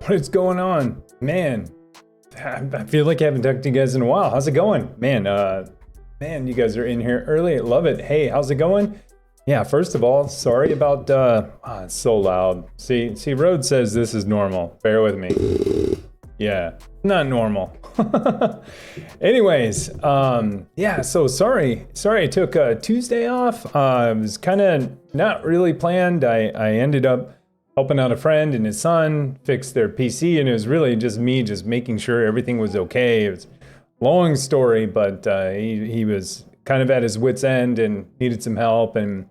What is going on? Man, I feel like I haven't talked to you guys in a while. How's it going? Man, you guys are in here early. I love it. Hey, how's it going? Yeah, first of all, sorry about, it's so loud. See, Rode says this is normal. Bear with me. Yeah, not normal. Anyways, yeah, so sorry I took Tuesday off. It was kind of not really planned. I ended up helping out a friend and his son fix their PC, and it was really just me just making sure everything was okay. It was a long story, but he was kind of at his wit's end and needed some help, and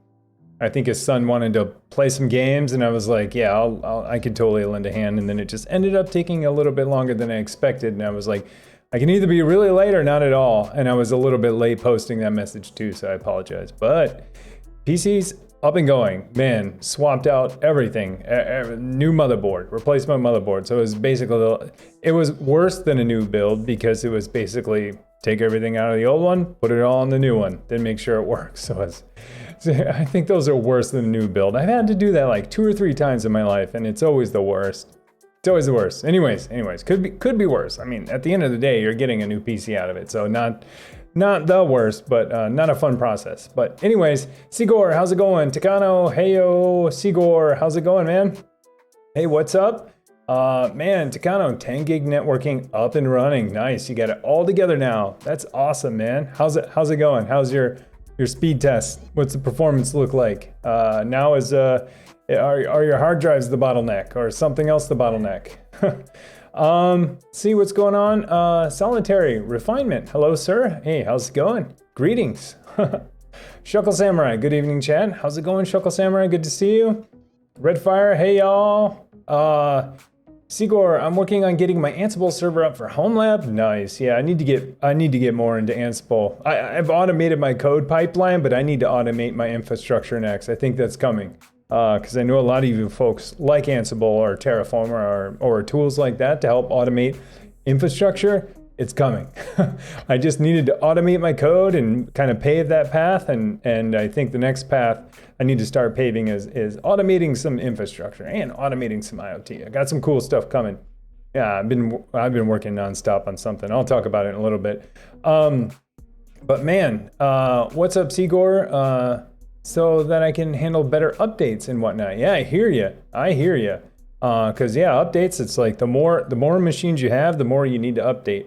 I think his son wanted to play some games, and I was like, yeah, I could totally lend a hand. And then it just ended up taking a little bit longer than I expected. And I was like, I can either be really late or not at all. And I was a little bit late posting that message too, so I apologize. But PC's up and going. Man, swapped out everything. New motherboard, replacement motherboard. So it was basically, it was worse than a new build because it was basically take everything out of the old one, put it all on the new one, then make sure it works. So I think those are worse than a new build. I've had to do that like 2 or 3 times in my life, and it's always the worst. It's always the worst. Anyways, could be worse. I mean, at the end of the day, you're getting a new PC out of it, so not the worst, but not a fun process. But anyways, Sigor, how's it going? Takano, heyo, Sigor, how's it going, man? Hey, what's up? Man, Takano, 10 gig networking up and running. Nice, you got it all together now. That's awesome, man. How's it going? How's your speed test? What's the performance look like? Now are your hard drives the bottleneck or something else the bottleneck? See what's going on. Solitary refinement. Hello, sir. Hey, how's it going? Greetings. Shuckle Samurai, good evening, Chad. How's it going, Shuckle Samurai? Good to see you. Redfire, hey y'all. Sigor, I'm working on getting my Ansible server up for Homelab. Nice. Yeah, I need to get more into Ansible. I've automated my code pipeline, but I need to automate my infrastructure next. I think that's coming. Because I know a lot of you folks like Ansible or Terraform or tools like that to help automate infrastructure. It's coming. I just needed to automate my code and kind of pave that path, and I think the next path I need to start paving is automating some infrastructure and automating some IoT. I got some cool stuff coming. Yeah, I've been working nonstop on something. I'll talk about it in a little bit. But man, what's up, Sigor? So that I can handle better updates and whatnot. Yeah, I hear you. Because yeah, updates, it's like the more machines you have, the more you need to update.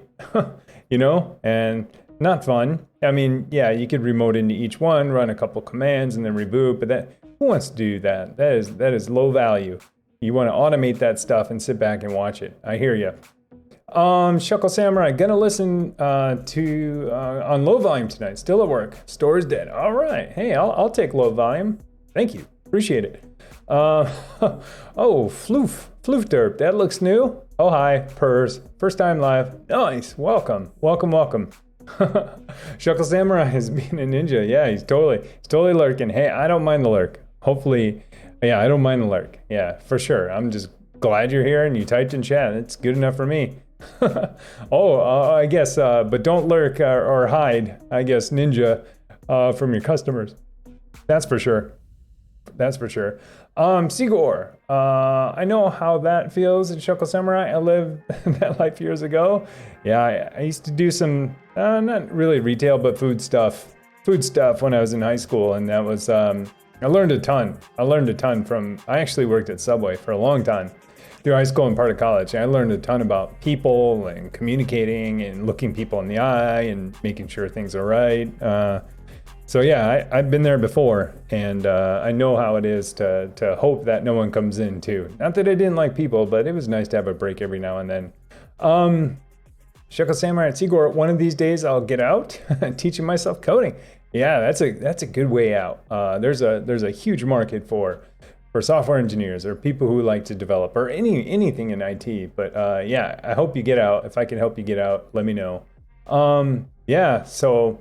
You know, and not fun. I mean, yeah, you could remote into each one, run a couple commands, and then reboot. But who wants to do that? That is low value. You want to automate that stuff and sit back and watch it. I hear you. Shuckle Samurai, gonna listen to on low volume tonight. Still at work. Store's dead. All right. Hey, I'll take low volume. Thank you. Appreciate it. Oh, Floof Derp. That looks new. Oh, hi, Purrs. First time live. Nice. Welcome. Shuckle Samurai is being a ninja. Yeah, he's totally lurking. Hey, I don't mind the lurk. Hopefully, yeah, I don't mind the lurk. Yeah, for sure. I'm just glad you're here and you typed in chat. It's good enough for me. I guess, but don't lurk or hide, I guess, ninja from your customers. That's for sure. Sigor, I know how that feels at Shuckle Samurai. I lived that life years ago. Yeah, I used to do some, not really retail, but food stuff when I was in high school. And that was, I learned a ton. I actually worked at Subway for a long time through high school and part of college. I learned a ton about people and communicating and looking people in the eye and making sure things are right. So yeah, I've been there before, and I know how it is to hope that no one comes in too. Not that I didn't like people, but it was nice to have a break every now and then. Shuckle Samurai at Sigor, one of these days I'll get out teaching myself coding. Yeah, that's a good way out. There's a huge market for software engineers or people who like to develop or anything in IT. But yeah, I hope you get out. If I can help you get out, let me know. Yeah, so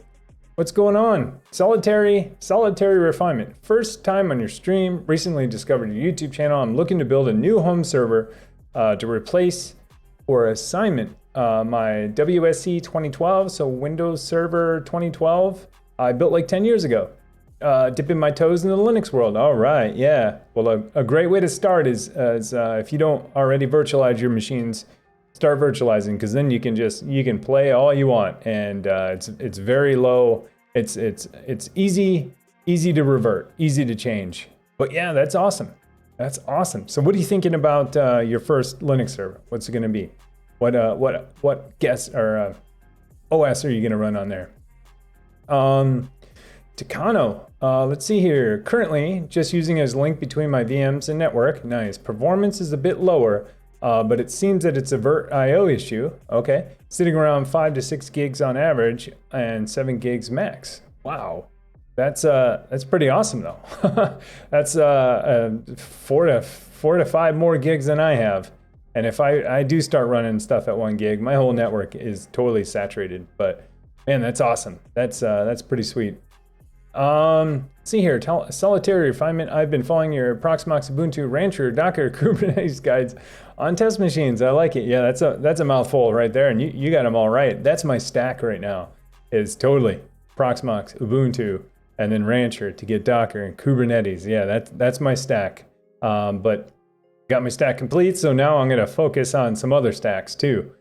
what's going on? Solitary refinement. First time on your stream. Recently discovered your YouTube channel. I'm looking to build a new home server to replace or assignment my WSC 2012, so Windows Server 2012. I built like 10 years ago. dipping my toes in the Linux world. All right, yeah. Well, a great way to start is if you don't already virtualize your machines, start virtualizing, because then you can play all you want, and it's very low. It's easy to revert, easy to change. But yeah, that's awesome. That's awesome. So what are you thinking about your first Linux server? What's it going to be? What guess or OS are you going to run on there? Techno. Let's see here. Currently, just using as link between my VMs and network. Nice. Performance is a bit lower, but it seems that it's a VirtIO issue. Okay. Sitting around 5 to 6 gigs on average and 7 gigs max. Wow. That's pretty awesome though. That's 4 to 5 more gigs than I have. And if I do start running stuff at 1 gig, my whole network is totally saturated. But man, that's awesome. That's pretty sweet. See here, solitary refinement. I've been following your Proxmox, Ubuntu, Rancher, Docker, Kubernetes guides on test machines. I like it. Yeah, that's a mouthful right there, and you got them all right. That's my stack right now. Is totally Proxmox, Ubuntu, and then Rancher to get Docker and Kubernetes. Yeah, that's my stack. But got my stack complete, so now I'm gonna focus on some other stacks too.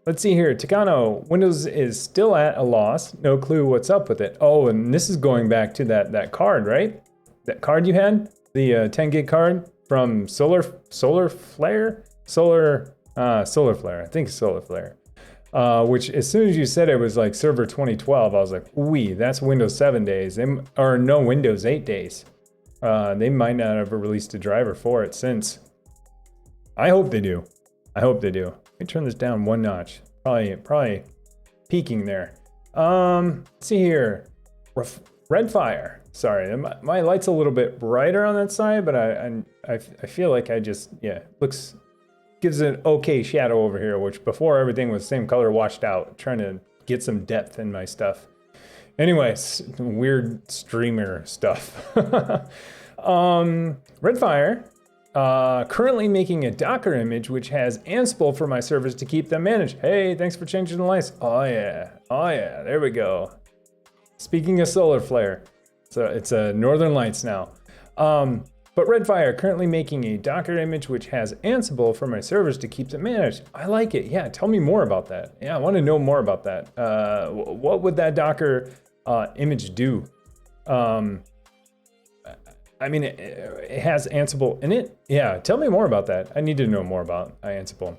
Let's see here, Techno, Windows is still at a loss. No clue what's up with it. Oh, and this is going back to that card, right? That card you had, the 10 gig card from Solar Flare? Solar Flare, I think it's Solar Flare. Which as soon as you said it was like server 2012, I was like, wee, that's Windows 7 days, or no, Windows 8 days. They might not have released a driver for it since. I hope they do. Let me turn this down 1 notch. Probably peaking there. Let's see here. Redfire. Sorry, my light's a little bit brighter on that side, but I feel like gives an okay shadow over here, which before everything was same color washed out. Trying to get some depth in my stuff. Anyways, weird streamer stuff. Redfire. Currently making a Docker image which has Ansible for my servers to keep them managed. Hey, thanks for changing the lights. Oh yeah, there we go. Speaking of solar flare, so it's a Northern Lights now. But Redfire currently making a Docker image which has Ansible for my servers to keep them managed. I like it. Yeah, tell me more about that. Yeah, I want to know more about that. What would that Docker image do? I mean, it has Ansible in it? Yeah, tell me more about that. I need to know more about Ansible.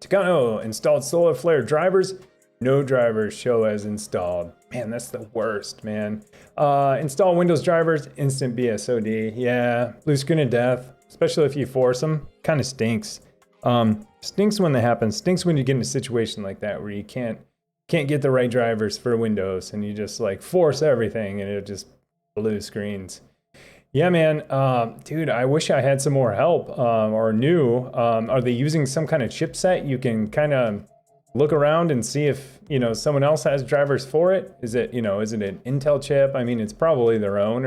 Techno installed Solarflare drivers. No drivers show as installed. Man, that's the worst, man. Install Windows drivers, instant BSOD. Yeah, blue screen of death, especially if you force them. Kind of stinks. Stinks when that happens. Stinks when you get in a situation like that where you can't get the right drivers for Windows and you just like force everything and it just blue screens. Yeah, man, dude, I wish I had some more help or knew. Are they using some kind of chipset? You can kind of look around and see if, someone else has drivers for it. Is it an Intel chip? I mean, it's probably their own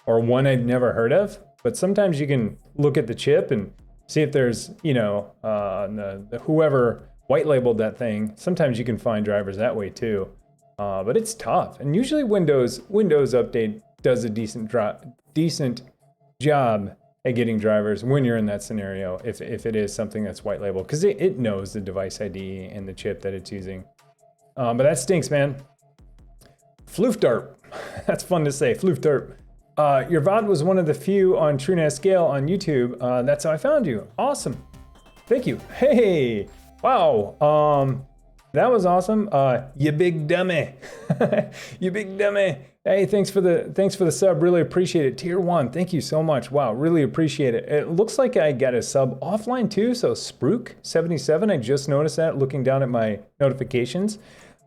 or one I'd never heard of. But sometimes you can look at the chip and see if there's, whoever white labeled that thing. Sometimes you can find drivers that way too. But it's tough. And usually Windows Update does a decent job at getting drivers when you're in that scenario, if it is something that's white label, because it knows the device ID and the chip that it's using. But that stinks, man. Floofderp. That's fun to say, Floofderp. Your VOD was one of the few on TrueNAS scale on YouTube. That's how I found you. Awesome. Thank you. Hey, wow. That was awesome. You big dummy. You big dummy. Hey, thanks for the sub. Really appreciate it. Tier 1. Thank you so much. Wow, really appreciate it. It looks like I got a sub offline too. So Spruik77. I just noticed that looking down at my notifications.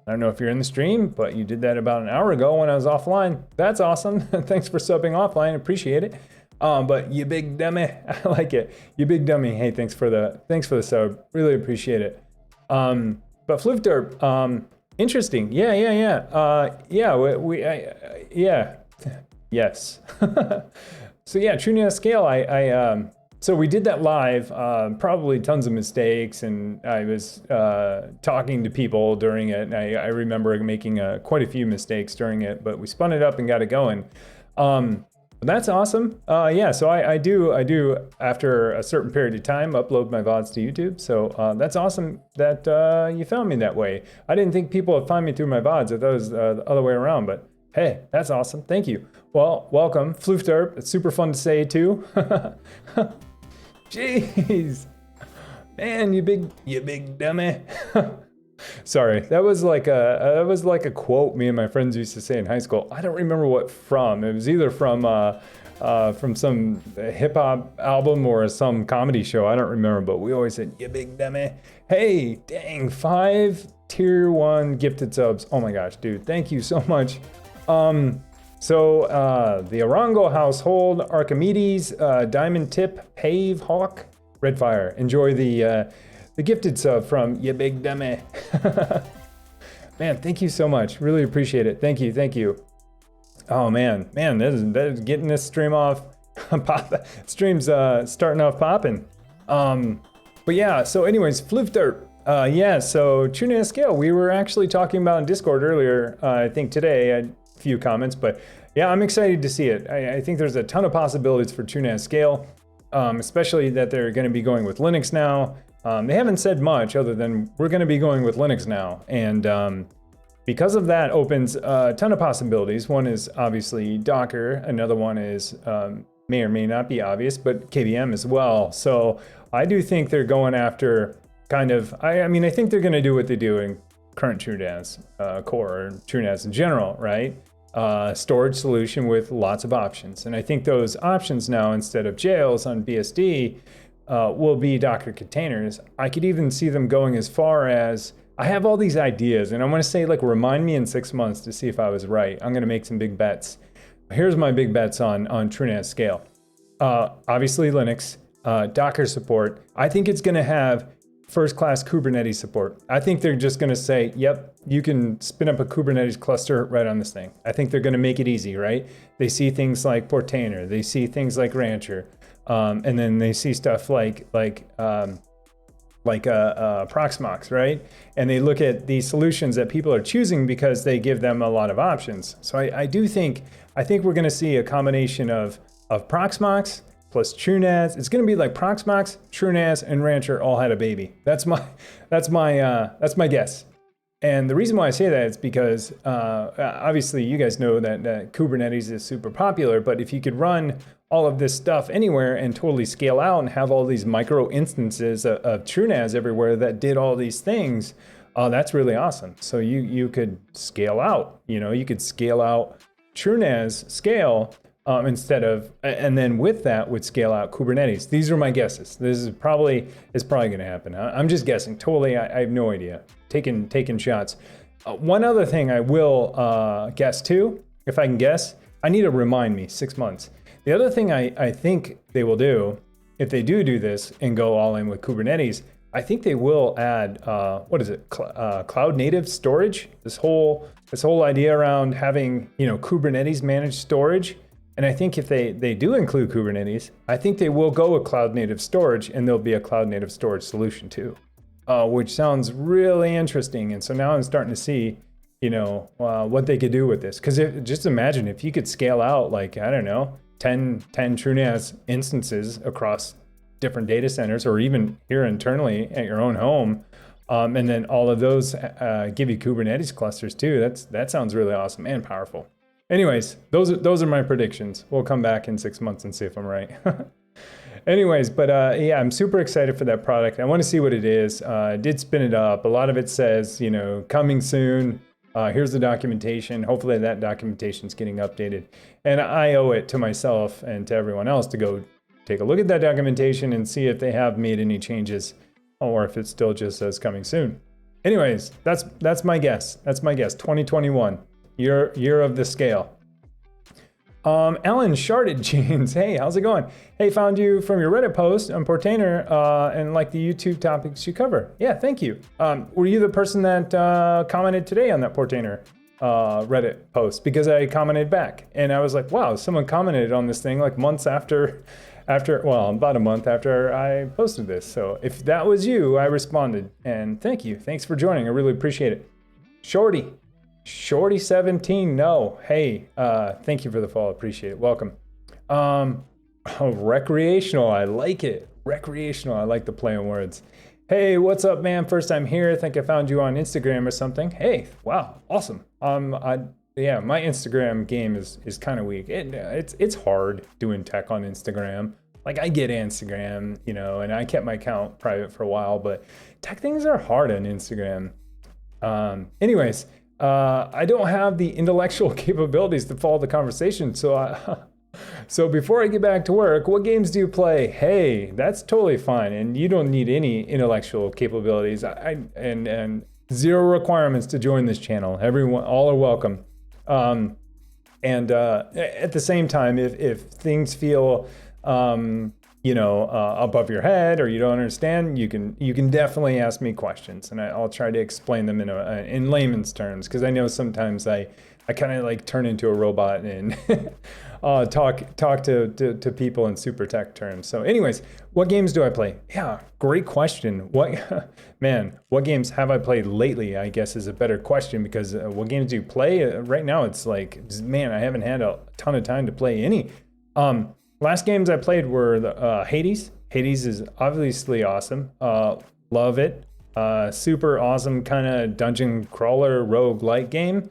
I don't know if you're in the stream, but you did that about an hour ago when I was offline. That's awesome. Thanks for subbing offline. Appreciate it. But you big dummy. I like it. You big dummy. Hey, thanks for the sub. Really appreciate it. But Floofderp, interesting. Yeah. Yes. So yeah, TrueNAS scale. So we did that live, probably tons of mistakes, and I was talking to people during it, and I remember making quite a few mistakes during it, but we spun it up and got it going. That's awesome. Yeah, so I do after a certain period of time upload my VODs to YouTube. So that's awesome that you found me that way. I didn't think people would find me through my VODs. I thought it was the other way around, but hey, that's awesome. Thank you. Well, welcome, Floofderp. It's super fun to say too. Jeez, man, you big dummy. Sorry, that was like a quote me and my friends used to say in high school. I don't remember what from. It was either from some hip hop album or some comedy show. I don't remember, but we always said, "You big dummy." Hey, dang, 5 tier 1 gifted subs. Oh my gosh, dude, thank you so much. So the Arango household, Archimedes, Diamond Tip, Pave, Hawk, Redfire. Enjoy the gifted sub from Ya Big Dummy. Man, thank you so much. Really appreciate it. Thank you. Oh man, that is getting this stream off. Stream's starting off popping. But yeah, so anyways, Floofderp. Yeah, so TrueNAS scale. We were actually talking about in Discord earlier. I think today I had a few comments, but yeah, I'm excited to see it. I think there's a ton of possibilities for TrueNAS scale, especially that they're going to be going with Linux now. They haven't said much other than we're going to be going with Linux now. And because of that opens a ton of possibilities. One is obviously Docker. Another one is may or may not be obvious, but KVM as well. So I do think they're going after kind of, I mean, I think they're going to do what they do in current TrueNAS core, or TrueNAS in general, right? Storage solution with lots of options. And I think those options now, instead of jails on BSD, will be Docker containers. I could even see them going as far as, I have all these ideas, and I'm going to say, like, remind me in 6 months to see if I was right. I'm going to make some big bets. Here's my big bets on TrueNAS scale. Obviously Linux, Docker support. I think it's going to have first-class Kubernetes support. I think they're just going to say, yep, you can spin up a Kubernetes cluster right on this thing. I think they're going to make it easy, right? They see things like Portainer. They see things like Rancher. And then they see stuff like Proxmox, right? And they look at these solutions that people are choosing because they give them a lot of options. So I think we're going to see a combination of Proxmox plus TrueNAS. It's going to be like Proxmox, TrueNAS, and Rancher all had a baby. That's my guess. And the reason why I say that is because obviously you guys know that Kubernetes is super popular, but if you could run all of this stuff anywhere and totally scale out and have all these micro instances of TrueNAS everywhere that did all these things, that's really awesome. So you could scale out, you could scale out TrueNAS scale instead of, and then with that would scale out Kubernetes. These are my guesses. This is probably going to happen. I'm just guessing. Totally, I have no idea. Taking shots. One other thing I will guess too, if I can guess, I need to remind me 6 months. The other thing I think they will do, if they do this and go all in with Kubernetes, I think they will add, cloud native storage. This whole idea around having, Kubernetes managed storage. And I think if they do include Kubernetes, I think they will go with cloud native storage, and there'll be a cloud native storage solution too, which sounds really interesting. And so now I'm starting to see, what they could do with this. Because just imagine if you could scale out, like, I don't know, 10 TrueNAS instances across different data centers, or even here internally at your own home, and then all of those give you Kubernetes clusters too. That sounds really awesome and powerful. Anyways, those are my predictions. We'll come back in 6 months and see if I'm right. Anyways, but yeah, I'm super excited for that product. I want to see what it is. I did spin it up. A lot of it says, coming soon. Here's the documentation. Hopefully that documentation is getting updated. And I owe it to myself and to everyone else to go take a look at that documentation and see if they have made any changes or if it still just says coming soon. Anyways, that's my guess. 2021, year of the scale. Ellen Sharded Jeans, hey, how's it going? Hey, found you from your Reddit post on Portainer and like the YouTube topics you cover. Yeah, thank you. Were you the person that commented today on that Portainer? Reddit post because I commented back, and I was like, wow, someone commented on this thing like months after, well, about a month after I posted this. So if that was you, I responded, and thank you. Thanks for joining. I really appreciate it. Shorty 17, no. Hey, thank you for the follow. Appreciate it. Welcome. Recreational, I like it. Recreational, I like the play on words. Hey, what's up, man? First time here. I think I found you on Instagram or something. Hey, wow, awesome. Yeah, my Instagram game is kind of weak. It's hard doing tech on Instagram. Like, I get Instagram, you know, and I kept my account private for a while, but tech things are hard on Instagram. Anyways, I don't have the intellectual capabilities to follow the conversation, so before I get back to work, what games do you play? Hey, that's totally fine, and you don't need any intellectual capabilities. And zero requirements to join this channel. Everyone, all are welcome. And at the same time, if things feel above your head or you don't understand, you can definitely ask me questions, and I'll try to explain them in layman's terms, because I know sometimes I kind of like turn into a robot and talk to people in super tech terms. So anyways, what games do I play? Yeah, great question. What games have I played lately, I guess, is a better question, because what games do you play? Right now it's like, man, I haven't had a ton of time to play any. Last games I played were the Hades. Hades is obviously awesome. Love it. Super awesome kind of dungeon crawler roguelike game.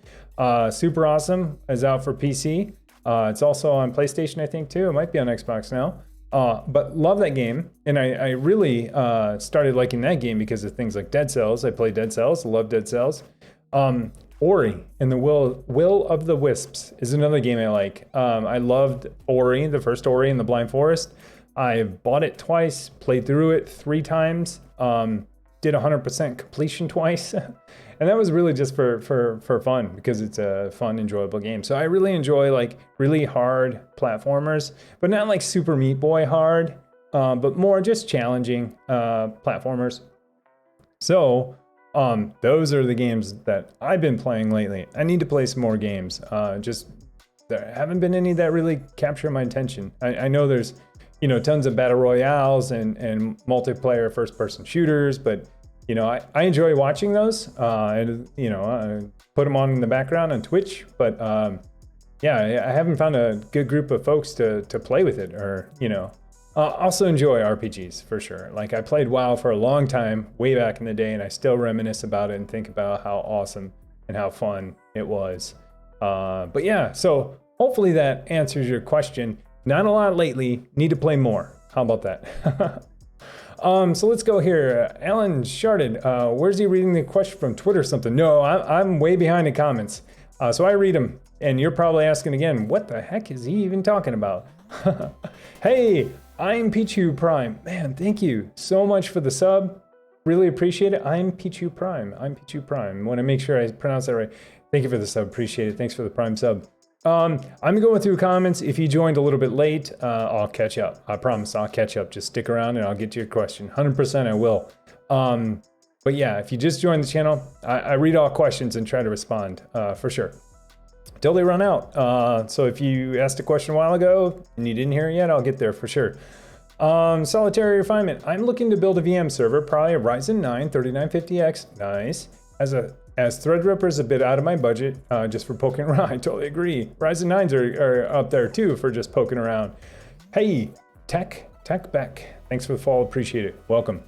Super awesome. Is out for PC. It's also on PlayStation, I think, too. It might be on Xbox now. But love that game. And I really started liking that game because of things like Dead Cells. I play Dead Cells. Love Dead Cells. Ori and the Will of the Wisps is another game I like. I loved Ori, the first Ori in the Blind Forest. I bought it twice, played through it 3 times, did 100% completion twice. And that was really just for fun, because it's a fun, enjoyable game. So I really enjoy like really hard platformers, but not like Super Meat Boy hard, but more just challenging platformers. So those are the games that I've been playing lately. I need to play some more games. There haven't been any that really capture my attention. I know there's, tons of battle royales and multiplayer first-person shooters, but I enjoy watching those. And I put them on in the background on Twitch. But yeah, I haven't found a good group of folks to play with it, or also enjoy RPGs for sure. Like, I played WoW for a long time, way back in the day, and I still reminisce about it and think about how awesome and how fun it was. But yeah, so hopefully that answers your question. Not a lot lately, need to play more. How about that? So let's go here. Alan Sharded, where's he reading the question from, Twitter or something? No, I'm way behind in comments. So I read them, and you're probably asking again, what the heck is he even talking about? Hey, I'm Pichu Prime. Man, thank you so much for the sub. Really appreciate it. I'm Pichu Prime. Want to make sure I pronounce that right. Thank you for the sub. Appreciate it. Thanks for the Prime sub. I'm going through comments. If you joined a little bit late, I'll catch up. I promise I'll catch up. Just stick around and I'll get to your question. 100% I will. But yeah, if you just joined the channel, I read all questions and try to respond for sure. Till they run out. So if you asked a question a while ago and you didn't hear it yet, I'll get there for sure. Solitary refinement. I'm looking to build a VM server, probably a Ryzen 9 3950X. Nice. As Threadripper is a bit out of my budget, just for poking around. I totally agree. Ryzen 9s are up there too for just poking around. Hey, Tech Beck. Thanks for the follow. Appreciate it. Welcome.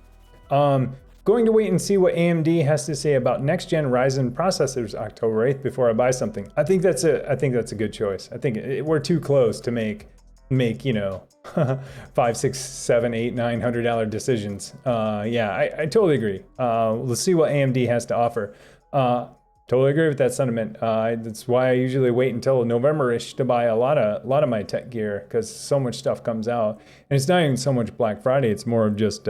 Going to wait and see what AMD has to say about next-gen Ryzen processors October 8th before I buy something. I think that's a good choice. I think we're too close to make $500, $600, $700, $800, $900 decisions. Yeah, I totally agree. Let's see what AMD has to offer. Totally agree with that sentiment. That's why I usually wait until November-ish to buy a lot of my tech gear, because so much stuff comes out, and it's not even so much Black Friday. It's more of just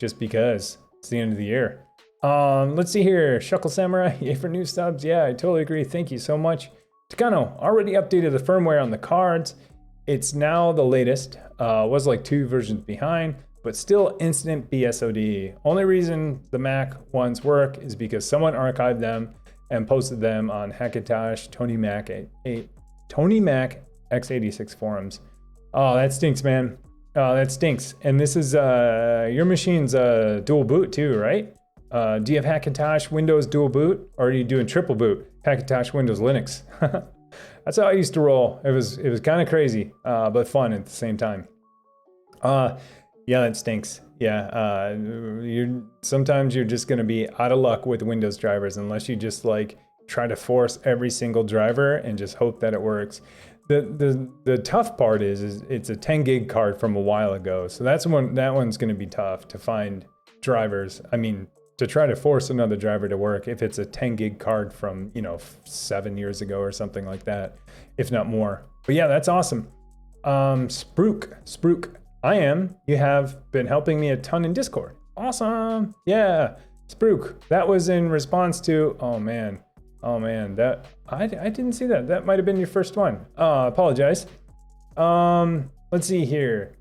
just because it's the end of the year. Let's see here. Shuckle Samurai, yay for new subs. Yeah, I totally agree. Thank you so much. Takano already updated the firmware on the cards. It's now the latest. Was like 2 versions behind, but still instant BSOD. Only reason the Mac ones work is because someone archived them and posted them on Hackintosh, Tony Mac x86 forums. Oh, that stinks, man. That stinks. And this is your machine's dual boot too, right? Do you have Hackintosh Windows dual boot, or are you doing triple boot? Hackintosh Windows Linux. That's how I used to roll. It was kind of crazy, but fun at the same time. Yeah, that stinks. Yeah, sometimes you're just gonna be out of luck with Windows drivers unless you just like try to force every single driver and just hope that it works. The tough part is it's a 10 gig card from a while ago, so that one's gonna be tough to find drivers. I mean, to try to force another driver to work if it's a 10 gig card from 7 years ago or something like that, if not more. But yeah, that's awesome. Spruik. You have been helping me a ton in Discord. Awesome. Yeah, Spruik. That was in response to, oh man, that I didn't see that. That might have been your first one. Apologize. Let's see here.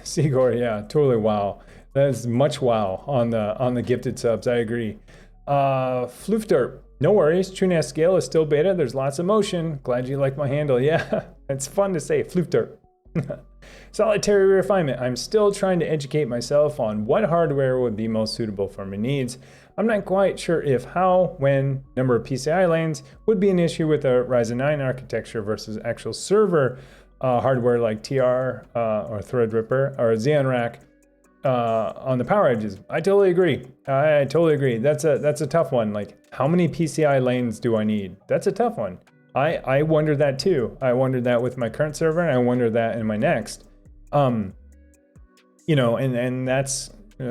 Sigor, yeah, totally wow. That is much wow on the gifted subs. I agree. Floofderp. No worries. TrueNAS scale is still beta. There's lots of motion. Glad you like my handle. Yeah, it's fun to say. Floofderp. Solitary refinement. I'm still trying to educate myself on what hardware would be most suitable for my needs. I'm not quite sure if, how, when, number of PCI lanes would be an issue with a Ryzen 9 architecture versus actual server hardware like TR or Threadripper or Xeon Rack on the power edges. I totally agree. I totally agree. That's a tough one. Like, how many PCI lanes do I need? That's a tough one. I wondered that too. I wondered that with my current server, and I wondered that in my next. And that's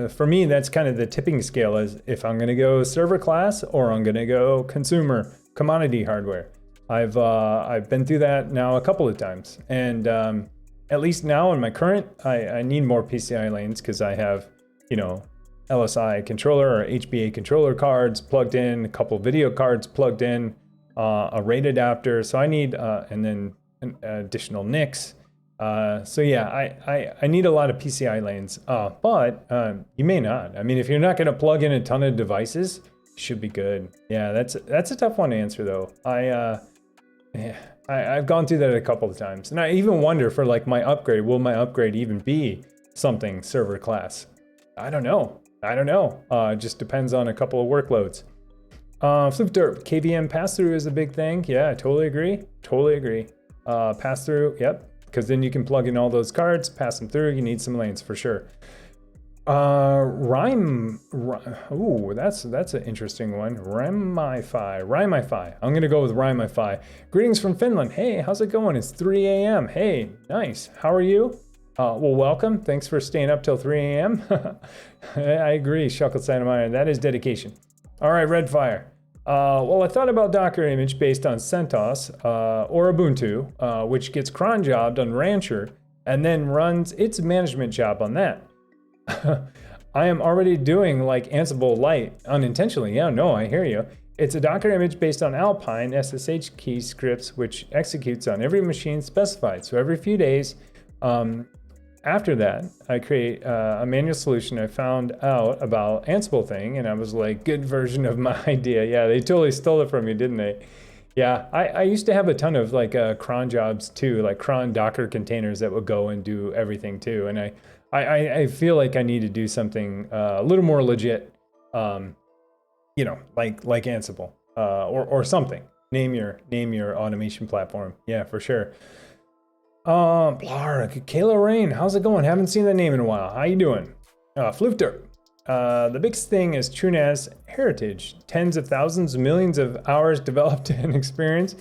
for me, that's kind of the tipping scale, is if I'm going to go server class or I'm going to go consumer commodity hardware. I've been through that now a couple of times, and at least now in my current, I need more PCI lanes because I have LSI controller or HBA controller cards plugged in, a couple video cards plugged in. A RAID adapter, so I need, and then additional NICs. So yeah, I need a lot of PCI lanes, but you may not. I mean, if you're not going to plug in a ton of devices, it should be good. Yeah, that's a tough one to answer though. I've gone through that a couple of times, and I even wonder for like my upgrade, will my upgrade even be something server class? I don't know. It just depends on a couple of workloads. Floofderp, KVM pass-through is a big thing. Yeah, I totally agree. Pass-through, yep. Because then you can plug in all those cards, pass them through. You need some lanes for sure. Ooh, that's an interesting one. Rhymify. I'm gonna go with Rhymify. Greetings from Finland. Hey, how's it going? It's 3 a.m. Hey, nice. How are you? Well, welcome. Thanks for staying up till 3 a.m. I agree, Shuckle Santa Maria. That is dedication. All right, Redfire. Well, I thought about Docker image based on CentOS or Ubuntu, which gets cron jobbed on Rancher and then runs its management job on that. I am already doing like Ansible Lite unintentionally. Yeah, no, I hear you. It's a Docker image based on Alpine SSH key scripts, which executes on every machine specified. So every few days, after that, I create a manual solution. I found out about Ansible thing, and I was like, good version of my idea. Yeah, they totally stole it from you, didn't they? Yeah, I used to have a ton of like cron jobs too, like cron Docker containers that would go and do everything too. And I feel like I need to do something a little more legit, like Ansible or something. Name your automation platform. Yeah, for sure. Kayla Rain, how's it going? Haven't seen that name in a while. How you doing? Floofder. The biggest thing is TrueNAS heritage. Tens of thousands, millions of hours developed and experience,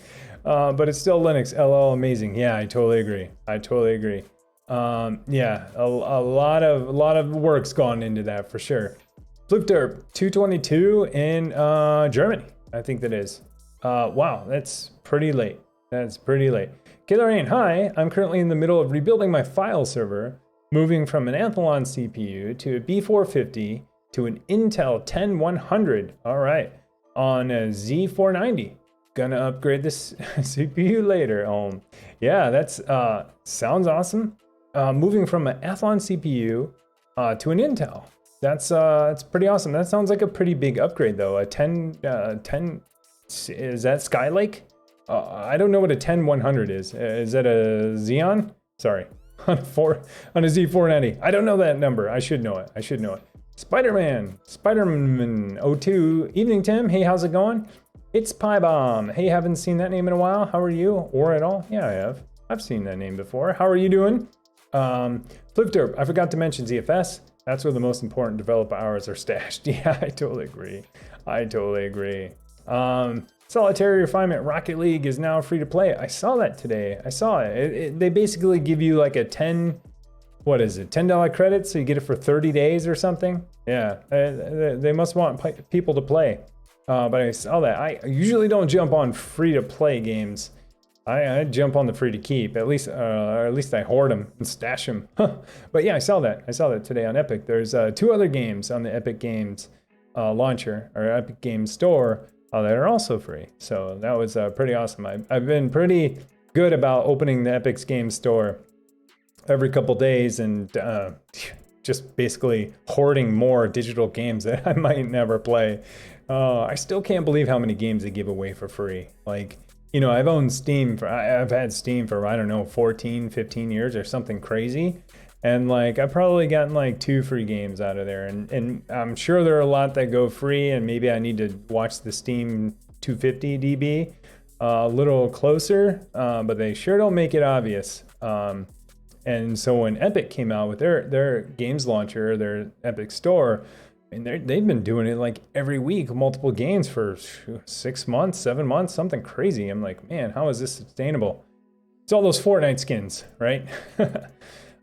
but it's still Linux. LL, amazing. Yeah, I totally agree. Yeah, a lot of work's gone into that for sure. Floofder 222 in Germany, I think that is. Wow, that's pretty late. Killer Rain, hi. I'm currently in the middle of rebuilding my file server, moving from an Athlon CPU to a B450 to an Intel 10100. All right, on a Z490. Gonna upgrade this CPU later. Yeah, that's sounds awesome. Moving from an Athlon CPU to an Intel. That's pretty awesome. That sounds like a pretty big upgrade though. A 10 Is that Skylake? I don't know what a 10100 is. Is that a Xeon? Sorry, on a Z490. I don't know that number. I should know it. I should know it. Spider-Man 02. Evening, Tim. Hey, how's it going? It's Piebomb. Hey, haven't seen that name in a while. How are you? Or at all? Yeah, I have. I've seen that name before. How are you doing? Flipderp. I forgot to mention ZFS. That's where the most important developer hours are stashed. Yeah, I totally agree. I totally agree. Solitary Refinement Rocket League is now free to play. I saw that today. I saw it. They basically give you like a $10 credit, so you get it for 30 days or something. Yeah, they must want people to play. But I saw that. I usually don't jump on free to play games. I jump on the free to keep. At least I hoard them and stash them. But yeah, I saw that. I saw that today on Epic. There's 2 other games on the Epic Games launcher or Epic Games Store that are also free. So that was pretty awesome. I've been pretty good about opening the Epic Games Store every couple days and just basically hoarding more digital games that I might never play. I still can't believe how many games they give away for free. Like, you know, I've owned Steam I've had Steam for, I don't know, 14, 15 years or something crazy. And like, I've probably gotten like 2 free games out of there. And I'm sure there are a lot that go free, and maybe I need to watch the Steam 250 DB a little closer, but they sure don't make it obvious. And so when Epic came out with their games launcher, their Epic Store, and they've been doing it like every week, multiple games for 6 months, 7 months, something crazy. I'm like, man, how is this sustainable? It's all those Fortnite skins, right?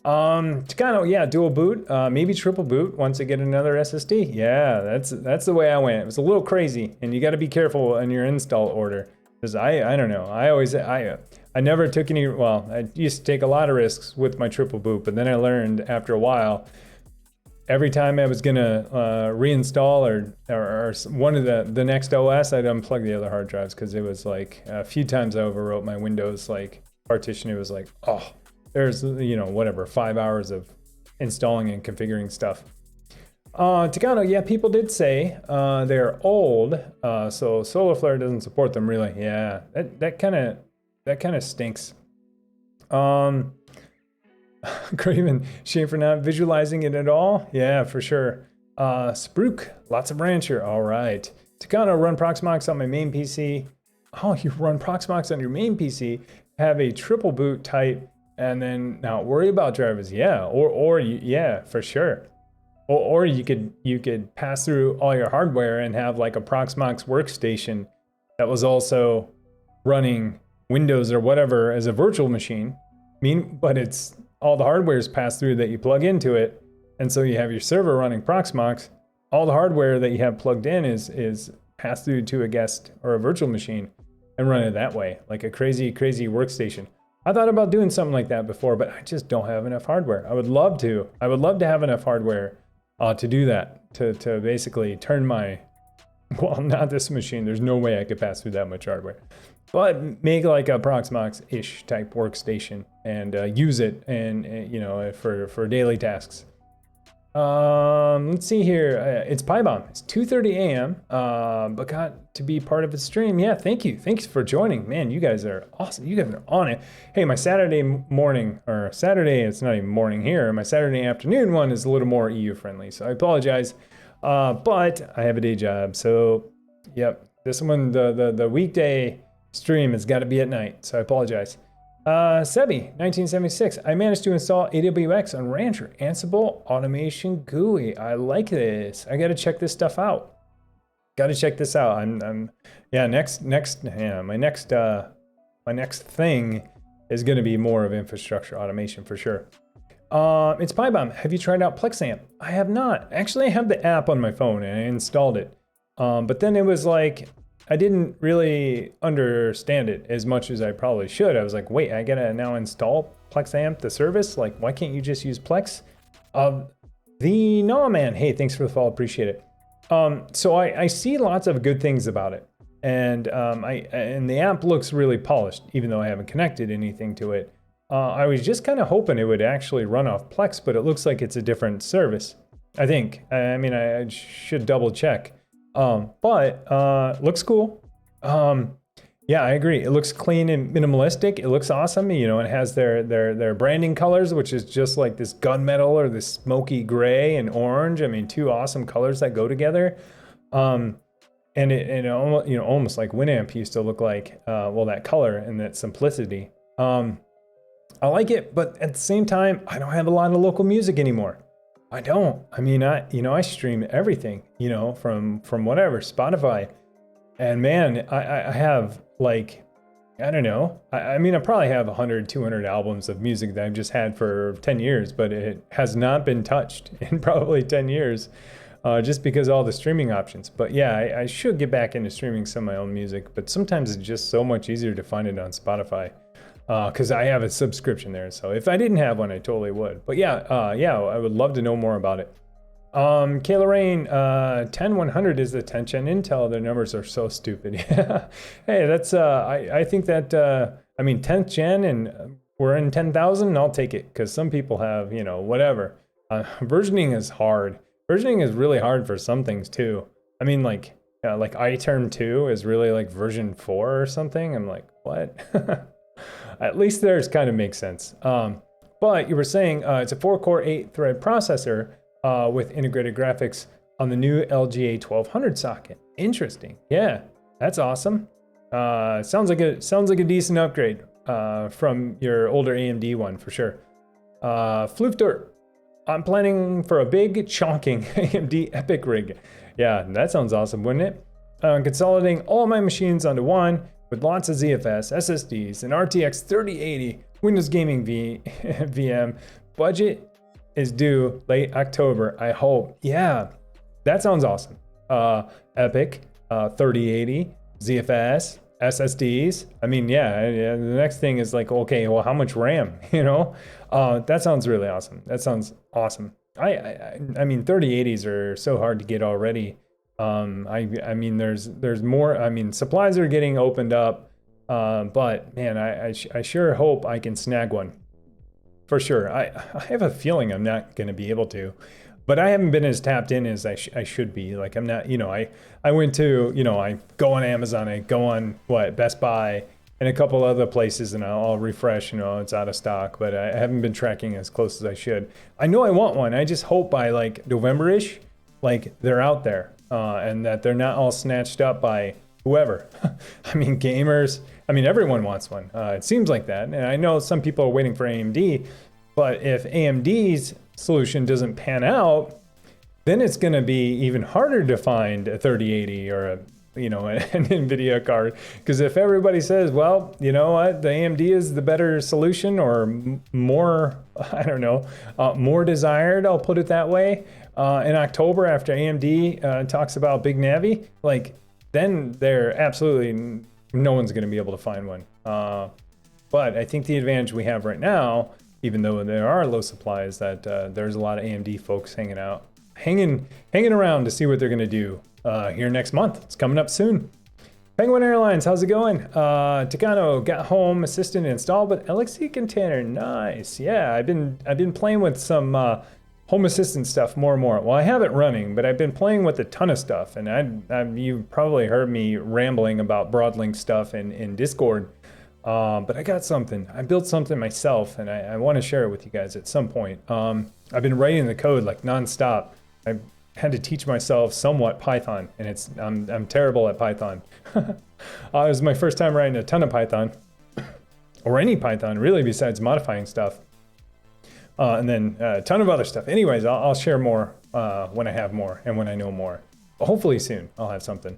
Techno, yeah, dual boot, maybe triple boot once I get another SSD. Yeah, that's the way I went. It was a little crazy, and you got to be careful in your install order, because I don't know. I never took any. Well, I used to take a lot of risks with my triple boot, but then I learned after a while, every time I was gonna reinstall or one of the next OS, I'd unplug the other hard drives, because it was like a few times I overwrote my Windows like partition. It was like, oh, there's, you know, whatever, 5 hours of installing and configuring stuff. Techno, yeah, people did say they're old, so Solarflare doesn't support them really. Yeah, that kind of stinks. Craven, shame for not visualizing it at all. Yeah, for sure. Spruik, lots of Rancher. All right. Techno, run Proxmox on my main PC. Oh, you run Proxmox on your main PC, have a triple boot type, and then not worry about drivers. Yeah, yeah, for sure. Or you could pass through all your hardware and have like a Proxmox workstation that was also running Windows or whatever as a virtual machine. But it's all the hardware is passed through that you plug into it, and so you have your server running Proxmox. All the hardware that you have plugged in is passed through to a guest or a virtual machine, and run it that way, like a crazy workstation. I thought about doing something like that before, but I just don't have enough hardware. I would love to have enough hardware to do that, to basically turn my, well, not this machine. There's no way I could pass through that much hardware. But make like a Proxmox-ish type workstation and use it and you know, for daily tasks. Let's see here. It's Piebomb. It's 2:30 a.m. But got to be part of the stream. Yeah, thank you. Thanks for joining. Man, you guys are awesome. You guys are on it. Hey, my Saturday morning, or Saturday, it's not even morning here. My Saturday afternoon one is a little more EU friendly, so I apologize. But I have a day job, so yep. This one, the weekday stream has got to be at night, so I apologize. Sebi, 1976. I managed to install AWX on Rancher, Ansible, Automation GUI. I like this. I got to check this stuff out. Got to check this out. Yeah, my next thing is going to be more of infrastructure automation for sure. It's Piebomb. Have you tried out Plex? I have not. Actually, I have the app on my phone and I installed it. But then it was like, I didn't really understand it as much as I probably should. I was like, wait, I gotta now install Plex, the service? Like, why can't you just use Plex? Man, hey, thanks for the follow, appreciate it. So I see lots of good things about it. And the app looks really polished, even though I haven't connected anything to it. I was just kind of hoping it would actually run off Plex, but it looks like it's a different service, I think. I mean, I should double check. But looks cool. Yeah, I agree. It looks clean and minimalistic. It looks awesome. You know, it has their branding colors, which is just like this gunmetal or this smoky gray and orange. I mean, two awesome colors that go together. And it almost, you know, almost like Winamp used to look like, well, that color and that simplicity. I like it, but at the same time, I don't have a lot of local music anymore. I don't. I mean, I stream everything, you know, from whatever, Spotify. And man, I have like, I don't know. I mean, I probably have 100, 200 albums of music that I've just had for 10 years, but it has not been touched in probably 10 years, just because of all the streaming options. But yeah, I should get back into streaming some of my own music, but sometimes it's just so much easier to find it on Spotify, because I have a subscription there. So if I didn't have one, I totally would. But yeah, I would love to know more about it. Kayla Rain, 10100 is the 10th gen Intel. Their numbers are so stupid. Hey, that's, I think that, I mean, 10th gen and we're in 10,000, I'll take it. Cause some people have, you know, whatever. Versioning is hard. Versioning is really hard for some things too. I mean, like iTerm 2 is really like version 4 or something. I'm like, what? At least theirs kind of makes sense. But you were saying, it's a 4-core 8-thread processor, with integrated graphics on the new LGA 1200 socket. Interesting. Yeah, that's awesome. Sounds like a decent upgrade from your older AMD one for sure. Floofter, I'm planning for a big chonking AMD Epic rig. Yeah, that sounds awesome, wouldn't it? Consolidating all my machines onto one with lots of ZFS, SSDs, and RTX 3080 Windows Gaming VM. Budget is due late October, I hope. Yeah, that sounds awesome. Epic, 3080, ZFS, SSDs. I mean, yeah, the next thing is like, okay, well, how much RAM, you know? That sounds really awesome. That sounds awesome. I mean, 3080s are so hard to get already. I mean, there's more. I mean, supplies are getting opened up, but man, I sure hope I can snag one. For sure. I have a feeling I'm not going to be able to, but I haven't been as tapped in as I should be. Like I'm not, you know, I went to, you know, I go on Amazon, I go on Best Buy and a couple other places and I'll refresh, you know, it's out of stock, but I haven't been tracking as close as I should. I know I want one. I just hope by like November-ish, like they're out there, and that they're not all snatched up by whoever. I mean, gamers, I mean, everyone wants one. It seems like that. And I know some people are waiting for AMD, but if AMD's solution doesn't pan out, then it's going to be even harder to find a 3080 or an NVIDIA card. Because if everybody says, well, you know what, the AMD is the better solution or more, I don't know, more desired, I'll put it that way, in October after AMD talks about Big Navi, like, then they're absolutely, no one's going to be able to find one. But I think the advantage we have right now, even though there are low supplies, that there's a lot of AMD folks hanging around to see what they're going to do here next month. It's coming up soon. Penguin Airlines, how's it going? Takano got Home Assistant installed with LXC container. Nice. Yeah, I've been playing with some Home Assistant stuff more and more. Well, I have it running, but I've been playing with a ton of stuff, and you've probably heard me rambling about Broadlink stuff in Discord. But I got something. I built something myself, and I want to share it with you guys at some point. I've been writing the code like nonstop. I had to teach myself somewhat Python, and I'm terrible at Python. It was my first time writing a ton of Python, or any Python really, besides modifying stuff. And then a ton of other stuff. Anyways, I'll share more when I have more and when I know more. But hopefully soon I'll have something.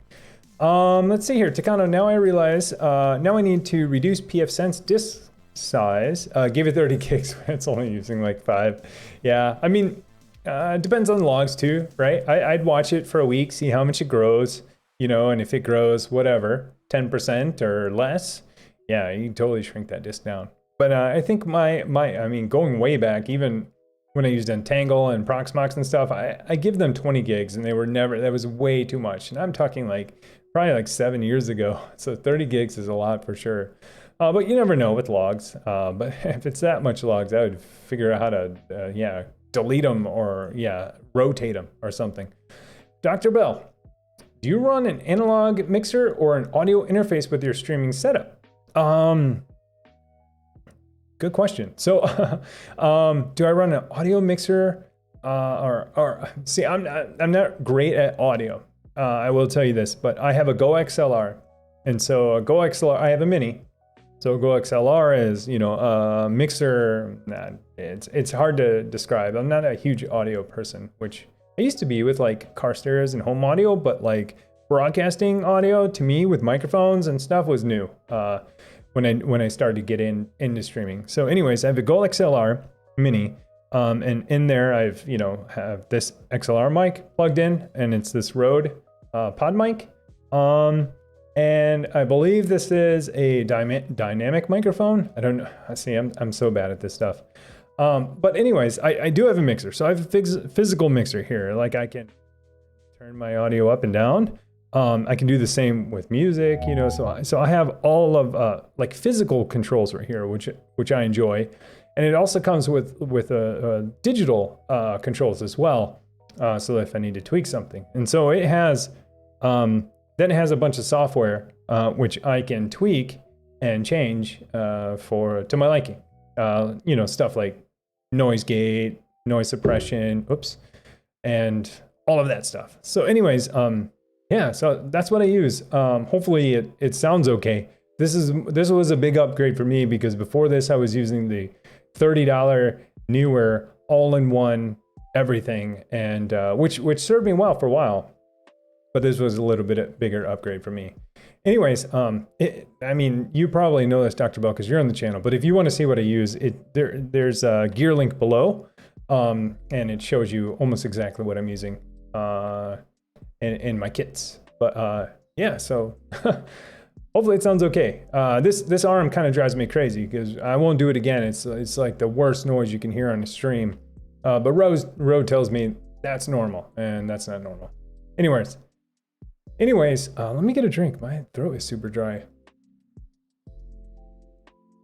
Let's see here, Takano, now I realize, now I need to reduce Pfsense disk size. Give it 30 gigs, it's only using like 5. Yeah, I mean, it depends on the logs too, right? I'd watch it for a week, see how much it grows, you know, and if it grows, whatever, 10% or less, yeah, you can totally shrink that disk down. But I think I mean, going way back, even when I used Entangle and Proxmox and stuff, I give them 20 gigs and they were never, that was way too much. And I'm talking like, probably like 7 years ago. So 30 gigs is a lot for sure. But you never know with logs. But if it's that much logs, I would figure out how to, delete them or, rotate them or something. Dr. Bell, do you run an analog mixer or an audio interface with your streaming setup? Good question. So, do I run an audio mixer? See, I'm not great at audio. I will tell you this, but I have a Go XLR, and so a Go XLR, I have a mini. So Go XLR is, a mixer. It's hard to describe. I'm not a huge audio person, which I used to be with like car stereos and home audio, but like broadcasting audio to me with microphones and stuff was new when I started to get into streaming. So anyways, I have a Go XLR mini, and in there I've have this XLR mic plugged in, and it's this Rode pod mic. And I believe this is a dynamic microphone. I don't know. See, I'm so bad at this stuff. But anyways, I do have a mixer. So I have a physical mixer here. Like I can turn my audio up and down. I can do the same with music, so I have all of like physical controls right here, which I enjoy. And it also comes with digital controls as well. So if I need to tweak something. And so it has, then it has a bunch of software, which I can tweak and change to my liking. Stuff like noise gate, noise suppression, and all of that stuff. So anyways, so that's what I use. Hopefully it sounds okay. This was a big upgrade for me because before this I was using the $30 newer all-in-one everything, and which served me well for a while. But this was a little bit bigger upgrade for me. Anyways, you probably know this, Dr. Bell, because you're on the channel. But if you want to see what I use, there's a gear link below, and it shows you almost exactly what I'm using in my kits. But so hopefully it sounds okay. This arm kind of drives me crazy because I won't do it again. It's like the worst noise you can hear on a stream. But Rode tells me that's normal, and that's not normal. Anyways, let me get a drink. My throat is super dry.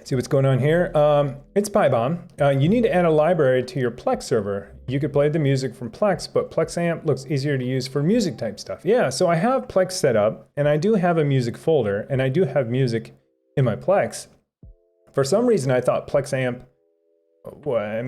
See what's going on here. It's PyBomb. You need to add a library to your Plex server. You could play the music from Plex, but PlexAmp looks easier to use for music type stuff. Yeah, so I have Plex set up, and I do have a music folder, and I do have music in my Plex. For some reason, I thought PlexAmp,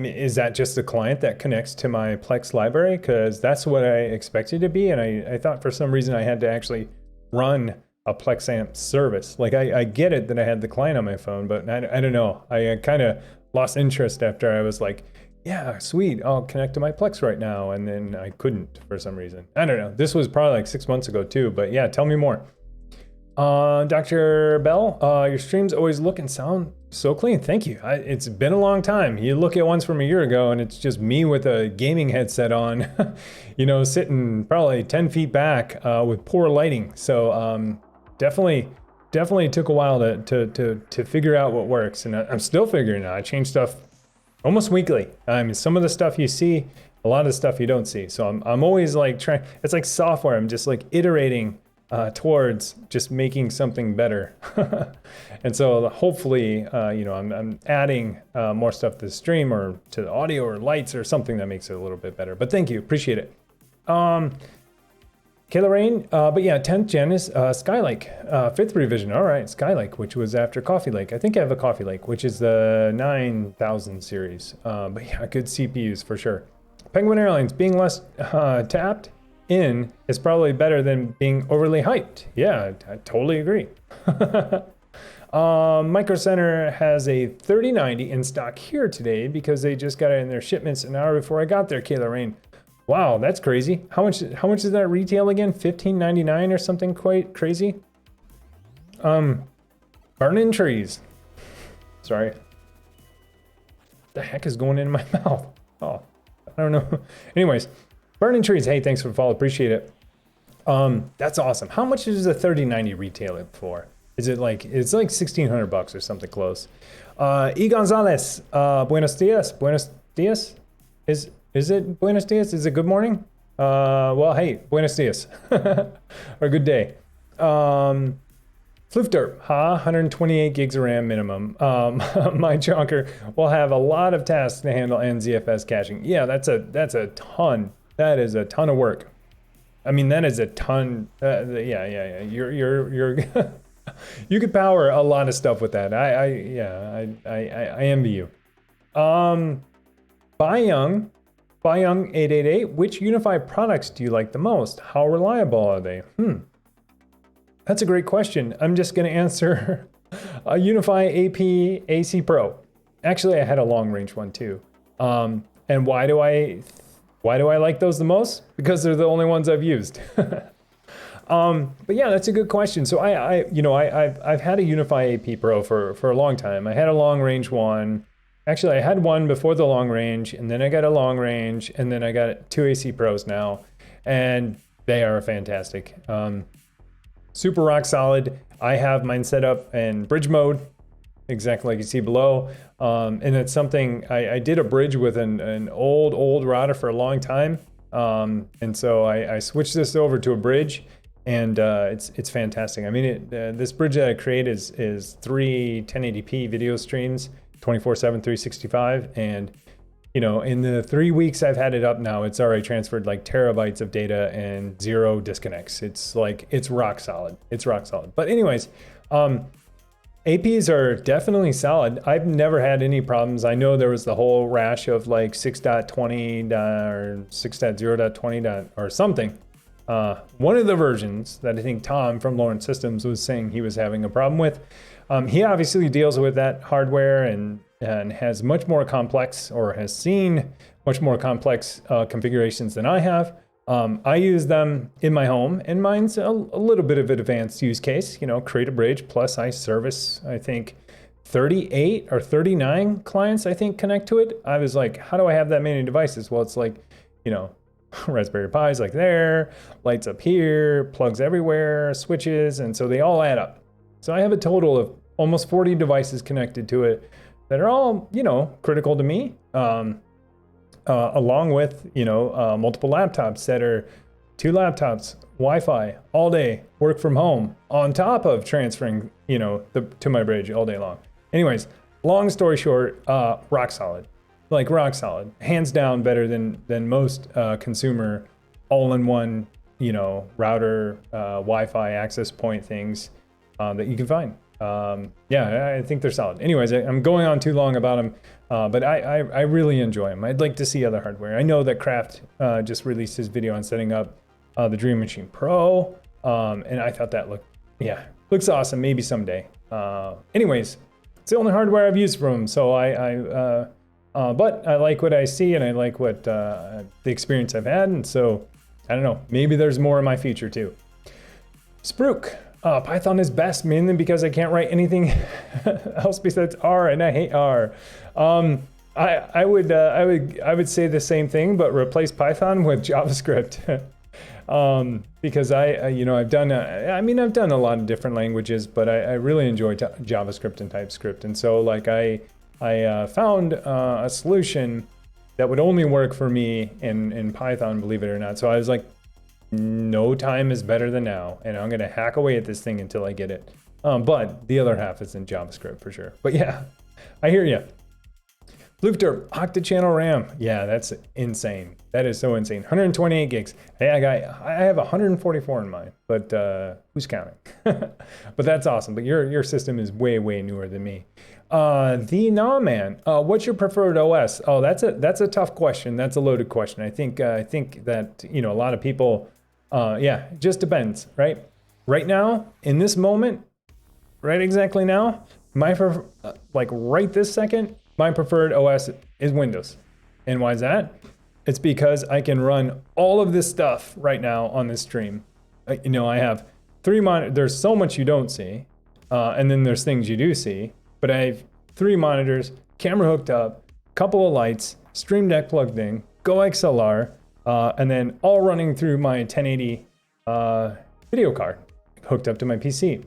is that just a client that connects to my Plex library? Because that's what I expected to be, and I thought for some reason I had to actually run a PlexAmp service. Like I get it that I had the client on my phone, but I don't know. I kind of lost interest after I was like, yeah, sweet, I'll connect to my Plex right now, and then I couldn't for some reason. I don't know. This was probably like 6 months ago too, but yeah, tell me more. Dr. Bell, your streams always look and sound so clean. Thank you. It's been a long time. You look at ones from a year ago and it's just me with a gaming headset on, sitting probably 10 feet back with poor lighting. So definitely took a while to figure out what works, and I'm still figuring it out. I change stuff almost weekly. I mean, some of the stuff you see, a lot of the stuff you don't see. So I'm always like trying. It's like software. I'm just like iterating towards just making something better. And so hopefully, I'm adding more stuff to the stream or to the audio or lights or something that makes it a little bit better. But thank you, appreciate it. Kayla Rain, but yeah, 10th gen is Skylake, 5th revision. All right, Skylake, which was after Coffee Lake. I think I have a Coffee Lake, which is the 9000 series. But yeah, good CPUs for sure. Penguin Airlines, being less tapped in is probably better than being overly hyped. Yeah, I totally agree. Micro Center has a 3090 in stock here today because they just got it in their shipments an hour before I got there, Kayla Rain. Wow, that's crazy. How much does that retail again? $15.99 or something quite crazy? Burning trees. Sorry. What the heck is going in my mouth? Oh, I don't know. Anyways, Burning Trees, hey, thanks for the follow, appreciate it. That's awesome. How much does a 3090 retail it for? Is it like, it's like $1,600 or something close. E. Gonzalez, buenos dias, buenos dias? Is it buenos dias? Is it good morning? Well, hey, buenos dias, or good day. Floofderp, 128 gigs of RAM minimum. My chunker will have a lot of tasks to handle and ZFS caching. Yeah, that's a ton. That is a ton of work. I mean, that is a ton. Yeah. You're you could power a lot of stuff with that. I envy you. Byung 888, which Unify products do you like the most? How reliable are they? That's a great question. I'm just going to answer a Unify AP AC Pro. Actually, I had a long range one too. And why do I like those the most? Because they're the only ones I've used. But yeah, that's a good question. So I've had a Unify AP Pro for a long time. I had a long range one. Actually, I had one before the long range, and then I got a long range, and then I got 2 AC Pros now, and they are fantastic. Super rock solid. I have mine set up in bridge mode, exactly like you see below. And it's something, I did a bridge with an old router for a long time. And so I switched this over to a bridge, and it's fantastic. I mean, this bridge that I create is 3 1080p video streams, 24/7, 365. And in the 3 weeks I've had it up now, it's already transferred like terabytes of data and 0 disconnects. It's rock solid. It's rock solid. But anyways, APs are definitely solid. I've never had any problems. I know there was the whole rash of like 6.20 or 6.0.20 or something. One of the versions that I think Tom from Lawrence Systems was saying he was having a problem with. He obviously deals with that hardware and has much more complex, or has seen much more complex configurations than I have. I use them in my home, and mine's a little bit of an advanced use case. Create a bridge, plus I service, I think, 38 or 39 clients, I think, connect to it. I was like, how do I have that many devices? Well, it's like, Raspberry Pi's like there, lights up here, plugs everywhere, switches, and so they all add up. So I have a total of almost 40 devices connected to it that are all, critical to me, along with, multiple laptops that are 2 laptops, Wi-Fi all day, work from home, on top of transferring, to my bridge all day long. Anyways, long story short, rock solid. Like rock solid, hands down better than most consumer all-in-one, router, Wi-Fi access point things that you can find. I think they're solid. Anyways, I'm going on too long about them, but I really enjoy them. I'd like to see other hardware. I know that Kraft just released his video on setting up the Dream Machine Pro, and I thought that looks awesome. Maybe someday. Anyways, it's the only hardware I've used from him, so but I like what I see, and I like what the experience I've had, and so I don't know. Maybe there's more in my future too. Spruik. Python is best, mainly because I can't write anything else besides R, and I hate R. I would say the same thing, but replace Python with JavaScript. Because I've done a lot of different languages, but I really enjoy JavaScript and TypeScript, and so like I found a solution that would only work for me in Python, believe it or not. So I was like, no time is better than now, and I'm gonna hack away at this thing until I get it. But the other half is in JavaScript for sure. But yeah, I hear you. Bluefter, octa-channel RAM. Yeah, that's insane. That is so insane. 128 gigs. Hey, I have 144 in mine, but who's counting? But that's awesome. But your system is way newer than me. The Man. What's your preferred OS? Oh, that's a tough question. That's a loaded question. I think that a lot of people. It just depends, right? Right now, in this moment, right exactly now, right this second, my preferred OS is Windows. And why is that? It's because I can run all of this stuff right now on this stream. I have 3 monitors. There's so much you don't see, and then there's things you do see. But I have 3 monitors, camera hooked up, couple of lights, Stream Deck plugged in, Go XLR, and then all running through my 1080 video card hooked up to my PC.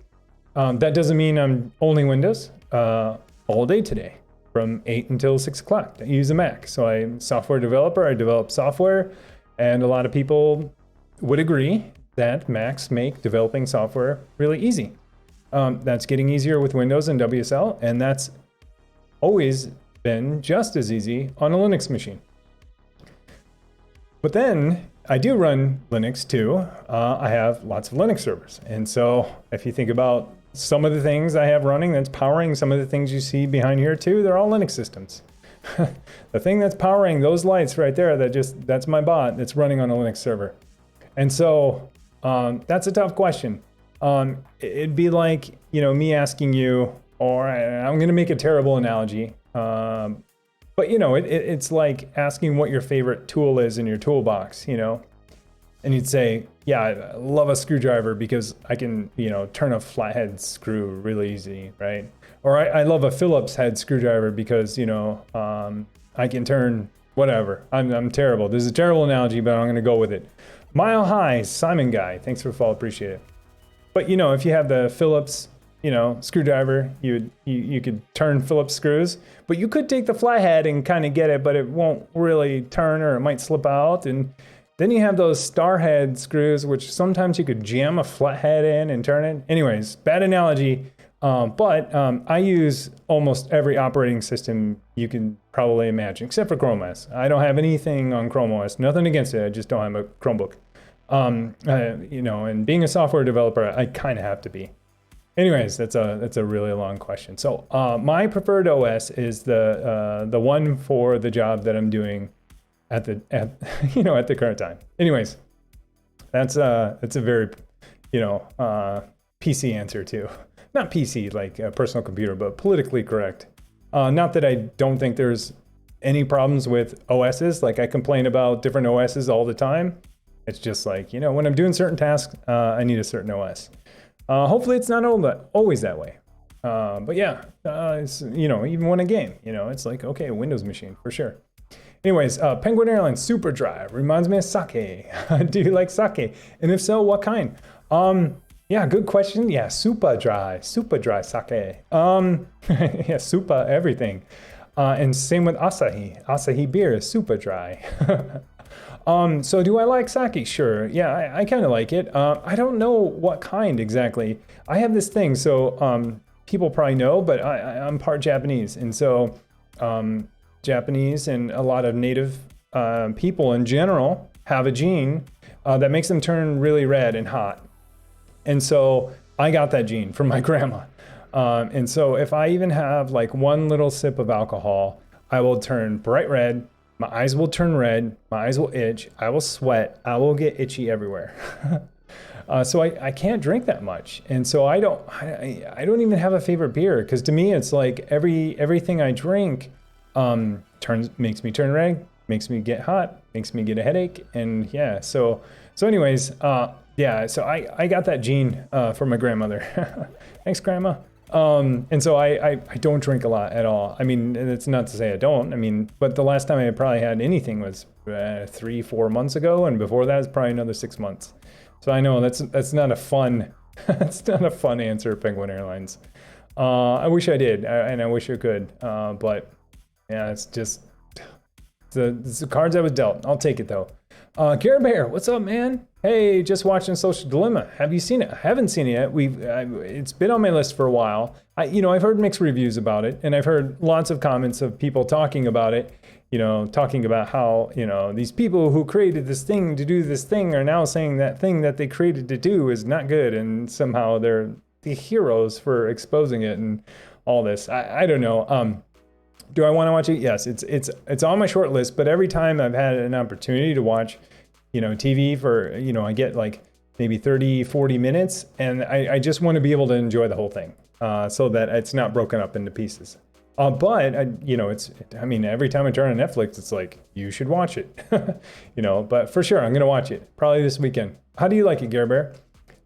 That doesn't mean I'm only Windows all day today, from 8 until 6 o'clock. I use a Mac, so I'm a software developer. I develop software, and a lot of people would agree that Macs make developing software really easy. That's getting easier with Windows and WSL, and that's always been just as easy on a Linux machine. But then I do run Linux too. I have lots of Linux servers. And so if you think about some of the things I have running that's powering some of the things you see behind here too, they're all Linux systems. The thing that's powering those lights right there, that's my bot that's running on a Linux server. And so that's a tough question. It'd be like, me asking you, or I'm going to make a terrible analogy, but it's like asking what your favorite tool is in your toolbox, and you'd say, yeah, I love a screwdriver because I can, turn a flathead screw really easy, right? Or I love a Phillips head screwdriver because, I can turn whatever. I'm terrible. This is a terrible analogy, but I'm going to go with it. Mile High, Simon Guy, thanks for the follow, appreciate it. But if you have the Phillips, screwdriver, you could turn Phillips screws, but you could take the flathead and kind of get it, but it won't really turn, or it might slip out. And then you have those star head screws, which sometimes you could jam a flathead in and turn it. Anyways, bad analogy. But I use almost every operating system you can probably imagine, except for Chrome OS. I don't have anything on Chrome OS. Nothing against it. I just don't have a Chromebook. And being a software developer, I kind of have to be. Anyways, that's a really long question. So my preferred OS is the one for the job that I'm doing at the current time. Anyways, that's a very PC answer too. Not PC like a personal computer, but politically correct. Not that I don't think there's any problems with OSs. Like I complain about different OSs all the time. It's just like, when I'm doing certain tasks, I need a certain OS. Hopefully it's not always that way. But yeah, it's, even when I game, it's like, okay, a Windows machine for sure. Anyways, Penguin Airlines Super Dry reminds me of sake. Do you like sake? And if so, what kind? Yeah, good question. Yeah, super dry sake. Yeah, super everything. And same with Asahi. Asahi beer is super dry. So do I like sake? Sure. Yeah, I kind of like it. I don't know what kind exactly. I have this thing, so people probably know, but I'm part Japanese. And so Japanese and a lot of native people in general have a gene that makes them turn really red and hot. And so I got that gene from my grandma. And so if I even have like one little sip of alcohol, I will turn bright red. My eyes will turn red, my eyes will itch, I will sweat, I will get itchy everywhere. So I can't drink that much. And so I don't even have a favorite beer, because to me it's like everything I drink makes me turn red, makes me get hot, makes me get a headache. And yeah, so anyways, yeah, so I got that gene from my grandmother. Thanks, Grandma. And so I don't drink a lot at all. I mean, it's not to say I don't. I mean, but the last time I probably had anything was 3-4 months ago, and before that was probably another 6 months. So I know that's not a fun that's not a fun answer, Penguin Airlines. I wish I did, and I wish I could. But yeah, it's just the cards I was dealt. I'll take it though. Care Bear, what's up, man? Hey, just watching Social Dilemma. Have you seen it? I haven't seen it yet. It's been on my list for a while. I've heard mixed reviews about it, and I've heard lots of comments of people talking about it. Talking about how these people who created this thing to do this thing are now saying that thing that they created to do is not good, and somehow they're the heroes for exposing it and all this. I don't know. Do I want to watch it? Yes, it's on my short list, but every time I've had an opportunity to watch, TV for, I get like maybe 30-40 minutes, and I just want to be able to enjoy the whole thing, so that it's not broken up into pieces. But every time I turn on Netflix, it's like, you should watch it, but for sure, I'm going to watch it probably this weekend. How do you like it, Gare Bear?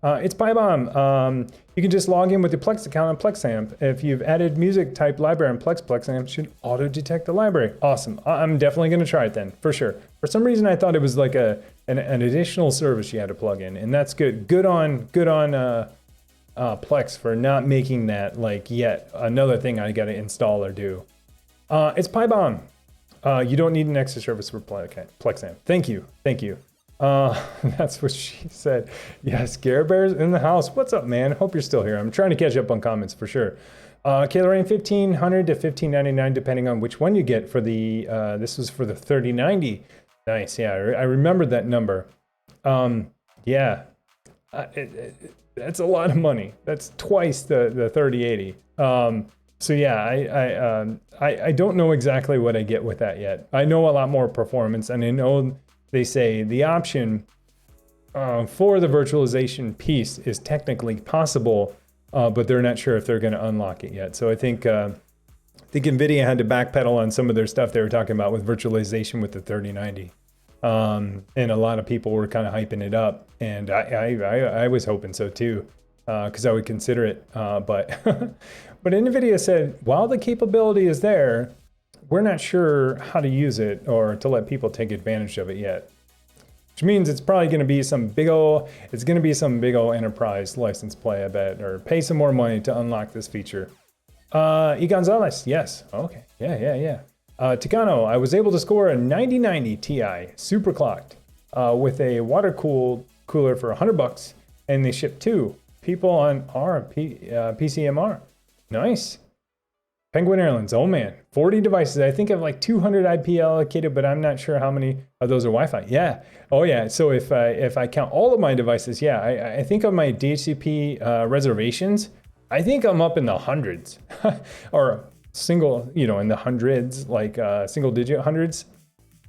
It's PyBomb. You can just log in with your Plex account on PlexAmp. If you've added music type library on PlexAmp should auto-detect the library. Awesome. I'm definitely going to try it then, for sure. For some reason, I thought it was like an additional service you had to plug in, and that's good. Good on Plex for not making that like yet another thing I got to install or do. It's PyBomb. You don't need an extra service for PlexAmp. Thank you. That's what she said. Yes, Gare Bear's in the house. What's up, man? Hope you're still here. I'm trying to catch up on comments for sure. Kayla Rain, 1500 to 1599, depending on which one you get for the, this was for the 3090. Nice. Yeah, I remember that number. Yeah, that's a lot of money. That's twice the 3080. So yeah, I don't know exactly what I get with that yet. I know a lot more performance, and I know they say the option for the virtualization piece is technically possible, but they're not sure if they're going to unlock it yet. So I think NVIDIA had to backpedal on some of their stuff they were talking about with virtualization with the 3090. And a lot of people were kind of hyping it up, and I was hoping so too, because I would consider it. But but NVIDIA said, while the capability is there, we're not sure how to use it or to let people take advantage of it yet. Which means it's probably going to be some big ol' enterprise license play, I bet, or pay some more money to unlock this feature. E. Gonzalez, yes. Okay. Yeah. Ticano, I was able to score a 9090 Ti super clocked with a water cooler for $100, and they shipped 2. People on our PCMR. Nice. Penguin Airlines, oh man, 40 devices. I think I have like 200 IP allocated, but I'm not sure how many of those are Wi-Fi. Yeah. Oh yeah. So if I count all of my devices, yeah, I think of my DHCP reservations, I think I'm up in the hundreds or single, in the hundreds, like single digit hundreds.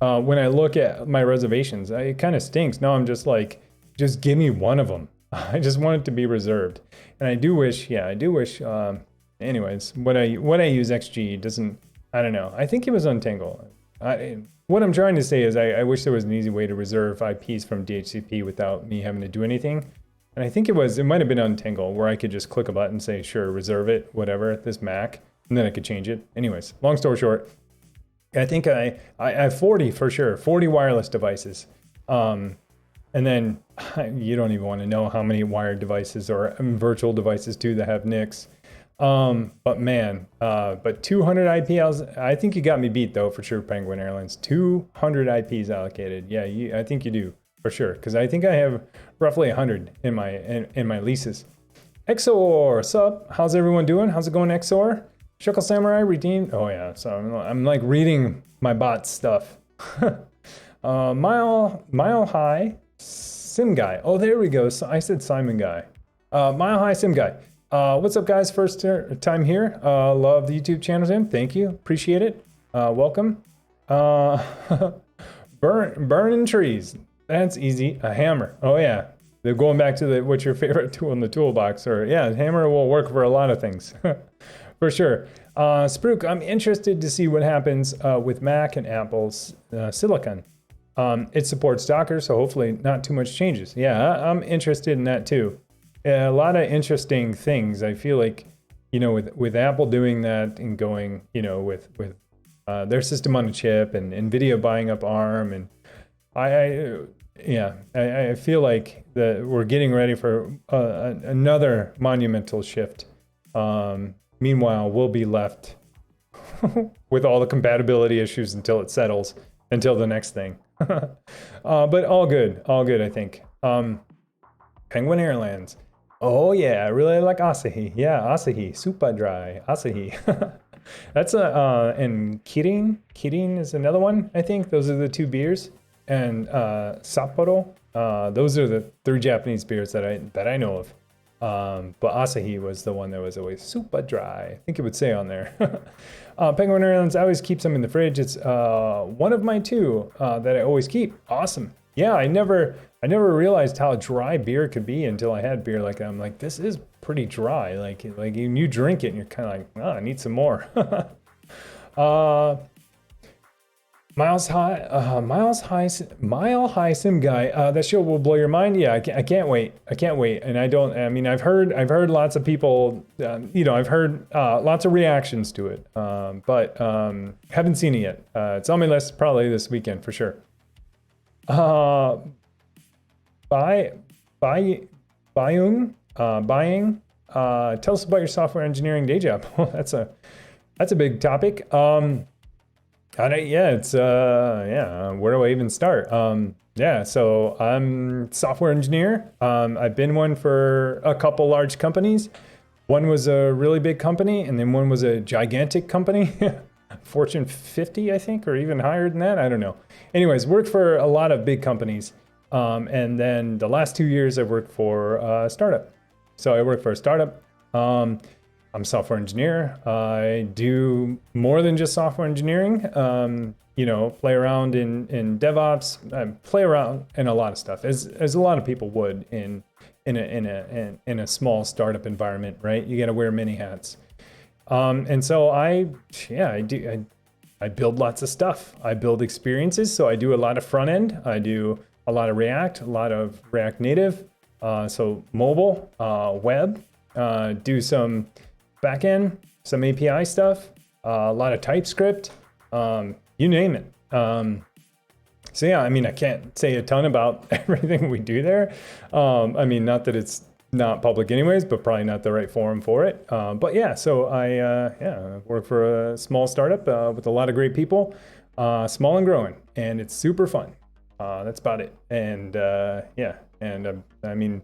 When I look at my reservations, it kind of stinks. Now I'm just like, just give me one of them. I just want it to be reserved. And I do wish, anyways, what I use XG doesn't, I don't know. I think it was Untangle. What I'm trying to say is I wish there was an easy way to reserve IPs from DHCP without me having to do anything. And I think it might have been Untangle, where I could just click a button, say, sure, reserve it, whatever, this Mac, and then I could change it. Anyways, long story short, I think I have 40 for sure, 40 wireless devices. And then you don't even want to know how many wired devices or virtual devices too that have NICs. But man, but 200 IPs, I think you got me beat though, for sure, Penguin Airlines. 200 IPs allocated. Yeah, I think you do, for sure. Because I think I have roughly 100 in my leases. XOR, sup? How's everyone doing? How's it going, XOR? Shuckle Samurai redeemed. Oh yeah, so I'm like reading my bot stuff. Mile High Sim Guy. Oh, there we go. So I said Simon Guy. Mile High Sim Guy. What's up, guys? First time here. Love the YouTube channel, Tim. Thank you. Appreciate it. Welcome. Burning trees. That's easy. A hammer. Oh yeah. They're going back to what's your favorite tool in the toolbox? Or yeah, hammer will work for a lot of things. For sure. Spruik, I'm interested to see what happens with Mac and Apple's silicon. It supports Docker, so hopefully not too much changes. Yeah, I'm interested in that too. A lot of interesting things. I feel like, with Apple doing that and going, with their system on a chip and NVIDIA buying up ARM, and I feel like we're getting ready for another monumental shift. Meanwhile, we'll be left with all the compatibility issues until it settles, until the next thing. But all good, I think. Penguin Airlines. Oh yeah, I really like Asahi. Yeah, Asahi, super dry, Asahi. That's and Kirin is another one, I think. Those are the 2 beers. And Sapporo, those are the 3 Japanese beers that I know of. But Asahi was the one that was always super dry. I think it would say on there. Penguin Airlines, I always keep some in the fridge. It's one of my 2 that I always keep. Awesome. Yeah, I never realized how dry beer could be until I had beer like that. I'm like, this is pretty dry. Like you drink it and you're kind of like, oh, I need some more. Mile High Sim Guy. That show will blow your mind. Yeah, I can't wait. And I've heard lots of people. I've heard lots of reactions to it. But haven't seen it yet. It's on my list probably this weekend for sure. Buying. Tell us about your software engineering day job. That's a big topic. Where do I even start? So I'm software engineer. I've been one for a couple large companies. One was a really big company, and then one was a gigantic company. Fortune 50, I think, or even higher than that. I don't know. Anyways, worked for a lot of big companies. And then the last 2 years I've worked for a startup. So I work for a startup. I'm a software engineer. I do more than just software engineering. You know, play around in DevOps. I play around in a lot of stuff, as a lot of people would in a small startup environment, right? You got to wear many hats. And so I build lots of stuff. I build experiences. So I do a lot of front end. I do a lot of React, a lot of React Native. So mobile, web, do some back end, some API stuff, a lot of TypeScript, you name it. So yeah, I mean, I can't say a ton about everything we do there. I mean, not that it's not public anyways, but probably not the right forum for it. But yeah, so I work for a small startup with a lot of great people, small and growing, and it's super fun. That's about it. And I mean,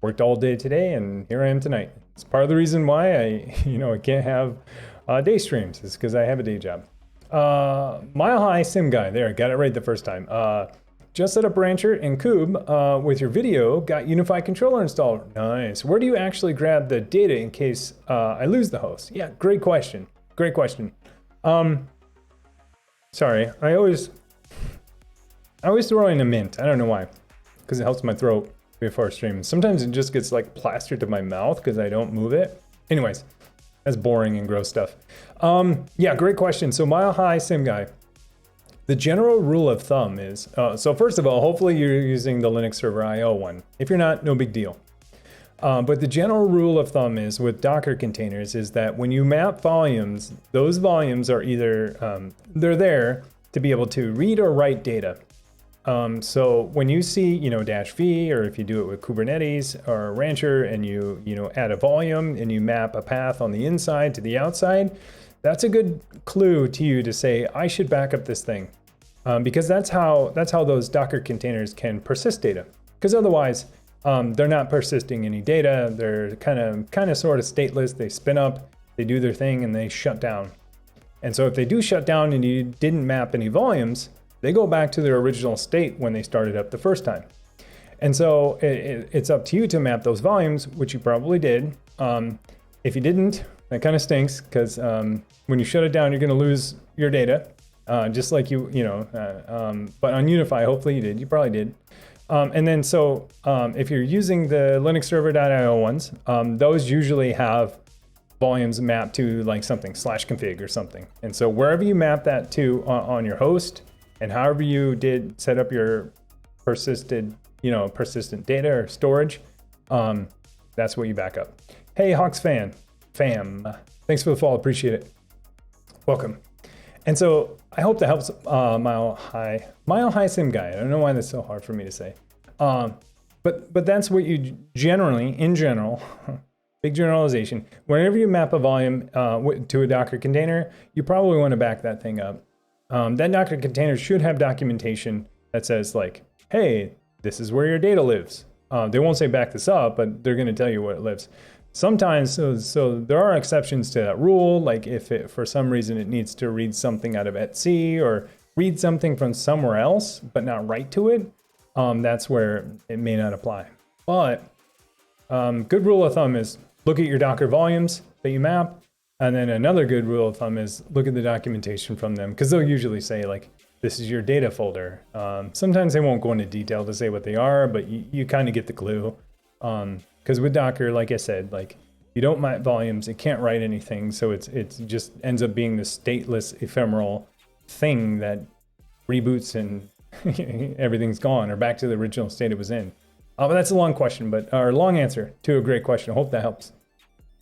worked all day today, and here I am tonight. It's part of the reason why I can't have day streams, is because I have a day job. Mile High Sim Guy, there, got it right the first time. Just set up Rancher and Kube with your video, got Unified Controller installed. Nice. Where do you actually grab the data in case I lose the host? Yeah, great question. Great question. Sorry, I always throw in a mint. I don't know why, because it helps my throat before streaming. Sometimes it just gets like plastered to my mouth because I don't move it. Anyways, that's boring and gross stuff. Yeah, great question. So Mile High Sim Guy. The general rule of thumb is, so first of all, hopefully you're using the Linux Server IO one. If you're not, no big deal. But the general rule of thumb is with Docker containers is that when you map volumes, those volumes are either, they're there to be able to read or write data. So when you see, -v, or if you do it with Kubernetes or Rancher and you add a volume and you map a path on the inside to the outside, that's a good clue to you to say, I should back up this thing. Because that's how those Docker containers can persist data. Because otherwise, they're not persisting any data. They're kind of sort of stateless. They spin up, they do their thing, and they shut down. And so if they do shut down and you didn't map any volumes, they go back to their original state when they started up the first time. And so it's up to you to map those volumes, which you probably did. If you didn't, that kind of stinks, because when you shut it down, you're going to lose your data, just like but on Unify, hopefully you did. You probably did. And then so if you're using the Linux Server.io ones, those usually have volumes mapped to like something /config or something. And so wherever you map that to on your host, and however you did set up your persistent data or storage, that's what you back up. Hey, Hawks fam, thanks for the follow, appreciate it. Welcome. And so I hope that helps Mile High Sim Guy. I don't know why that's so hard for me to say. But that's what you generally, in general, big generalization, whenever you map a volume to a Docker container, you probably want to back that thing up. That Docker container should have documentation that says like, hey, this is where your data lives. They won't say back this up, but they're going to tell you where it lives. Sometimes, so there are exceptions to that rule, like if it, for some reason it needs to read something out of etc or read something from somewhere else, but not write to it, that's where it may not apply. But good rule of thumb is look at your Docker volumes that you map, and then another good rule of thumb is look at the documentation from them, because they'll usually say like, this is your data folder. Sometimes they won't go into detail to say what they are, but you kind of get the clue. Because with Docker, like I said, like you don't map volumes, it can't write anything, so it's just ends up being this stateless, ephemeral thing that reboots and everything's gone or back to the original state it was in. But that's a long question, or long answer to a great question. I hope that helps.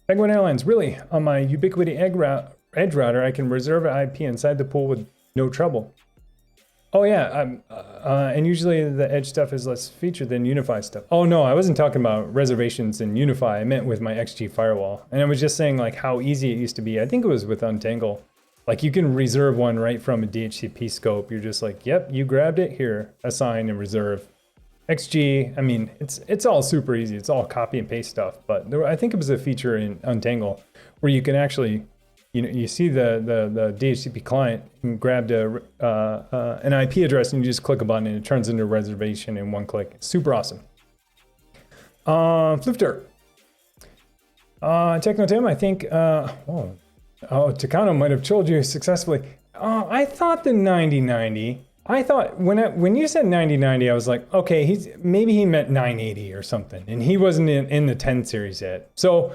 Penguin Airlines, really, on my Ubiquiti Edge router, I can reserve an IP inside the pool with no trouble. Oh yeah, and usually the Edge stuff is less featured than Unify stuff. Oh no, I wasn't talking about reservations in Unify. I meant with my XG firewall. And I was just saying like how easy it used to be. I think it was with Untangle. Like you can reserve one right from a DHCP scope. You're just like, yep, you grabbed it, here, assign and reserve. XG, I mean, it's all super easy. It's all copy and paste stuff. But I think it was a feature in Untangle where you can actually, you see the DHCP client and grabbed an IP address and you just click a button and it turns into a reservation in one click. Super awesome. Flifter. Techno Tim, I think, Takano might have trolled you successfully. I thought the 9090, I thought when you said 9090, I was like, okay, maybe he meant 980 or something, and he wasn't in the 10 series yet. So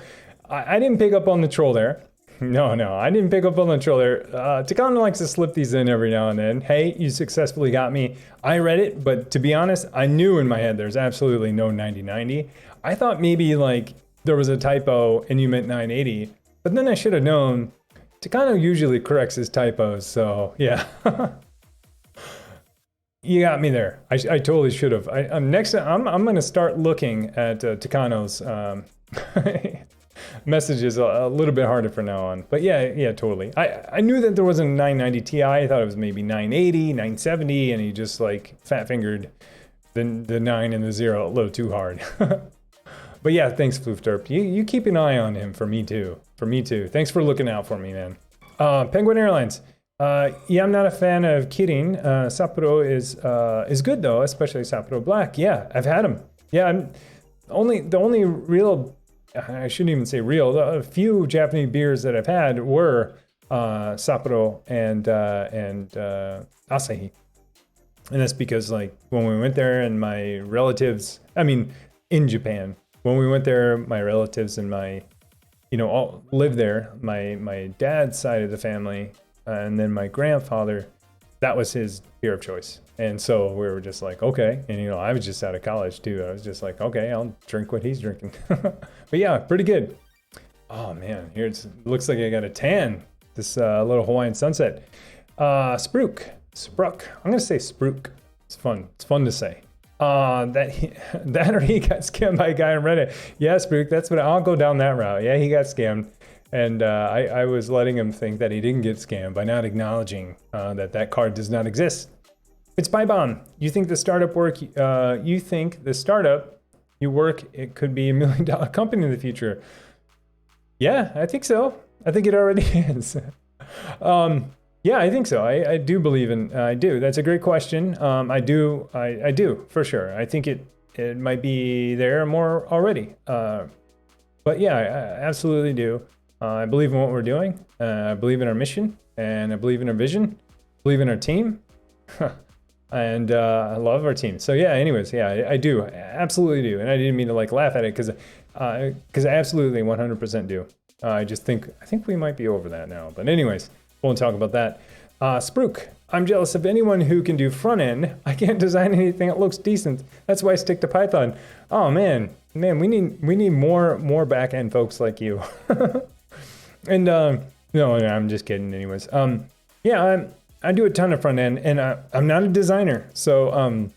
I didn't pick up on the troll there. No, I didn't pick up on the troll there. Takano likes to slip these in every now and then. Hey, you successfully got me. I read it, but to be honest, I knew in my head there's absolutely no 9090. I thought maybe like there was a typo and you meant 980, but then I should have known. Takano usually corrects his typos, so yeah. You got me there. I totally should have. I'm going to start looking at Takano's messages a little bit harder from now on. But yeah, totally. I knew that there wasn't a 990 Ti. I thought it was maybe 980, 970, and he just like fat fingered the 9 and the 0 a little too hard. But yeah, thanks, Floofderp. You keep an eye on him for me too. Thanks for looking out for me, man. Penguin Airlines. Yeah, I'm not a fan of Kirin. Sapporo is good though, especially Sapporo Black. Yeah, I've had them. Yeah, the only real, I shouldn't even say real, a few Japanese beers that I've had were Sapporo and Asahi. And that's because like when we went there and my relatives, in Japan, when we went there, my relatives and all lived there. My dad's side of the family, and then my grandfather, that was his beer of choice. And so we were just like, okay. And I was just out of college too. I was just like, okay, I'll drink what he's drinking. But yeah, pretty good. Oh man, here it looks like I got a tan. This little Hawaiian sunset. Spruik. I'm gonna say Spruik. It's fun. It's fun to say. That or he got scammed by a guy on Reddit. Yeah, Spruik, that's what I'll go down that route. Yeah, he got scammed. And I was letting him think that he didn't get scammed by not acknowledging that card does not exist. It's Pybomb. You think the startup you work, it could be $1 million company in the future. Yeah, I think so. I think it already is. Yeah, I think so. I do believe I do. That's a great question. I do, for sure. I think it might be there more already. But yeah, I absolutely do. I believe in what we're doing. I believe in our mission, and I believe in our vision. I believe in our team. And I love our team. So yeah, anyways, yeah, I do. I absolutely do. And I didn't mean to like laugh at it because I absolutely 100% do. I think we might be over that now. But anyways, won't talk about that. Spruik, I'm jealous of anyone who can do front end. I can't design anything that looks decent. That's why I stick to Python. Oh man, we need more back end folks like you. And no, I'm just kidding. Anyways, yeah, I do a ton of front end, and I'm not a designer. So I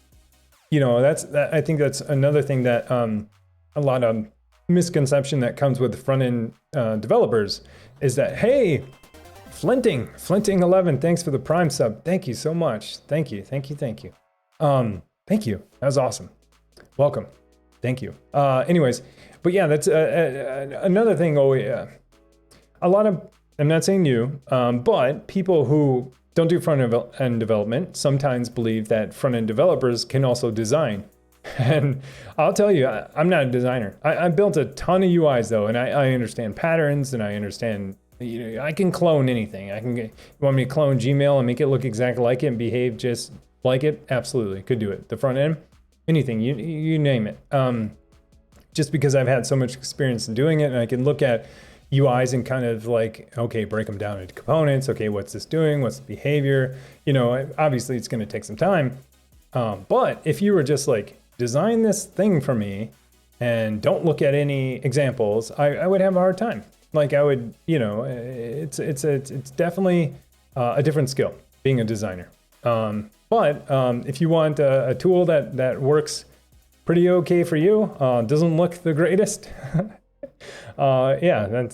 think that's another thing that a lot of misconception that comes with front end developers is that, hey, Flinting 11, thanks for the Prime sub. Thank you so much. Thank you. Thank you. Thank you. That was awesome. Welcome. Thank you. Anyways, but yeah, that's another thing. A lot of, I'm not saying you, but people who don't do front-end development sometimes believe that front-end developers can also design. And I'll tell you, I'm not a designer. I built a ton of UIs though, and I understand patterns, and I understand, I can clone anything. You want me to clone Gmail and make it look exactly like it and behave just like it? Absolutely, could do it. The front end, anything, you name it. Just because I've had so much experience in doing it, and I can look at UIs and kind of like, okay, break them down into components. Okay, what's this doing? What's the behavior? Obviously it's going to take some time. But if you were just like, design this thing for me and don't look at any examples, I would have a hard time. Like I would, it's definitely a different skill being a designer. But if you want a tool that works pretty okay for you, doesn't look the greatest, yeah,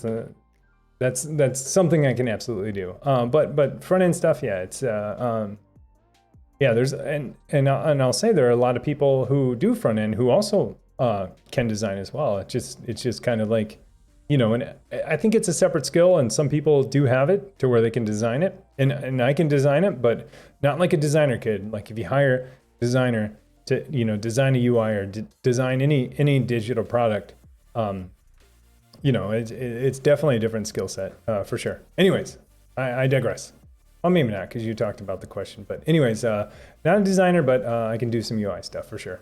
that's something I can absolutely do. But front end stuff, yeah, it's yeah, there's and I'll say there are a lot of people who do front end who also can design as well. It's just kind of like you know, and I think it's a separate skill, and some people do have it to where they can design it, and I can design it, but not like a designer could. Like if you hire a designer to, you know, design a UI or design any digital product, you know, it's definitely a different skill set for sure. Anyways, I digress. Well, maybe not, because you talked about the question. But anyways, not a designer, but I can do some UI stuff for sure.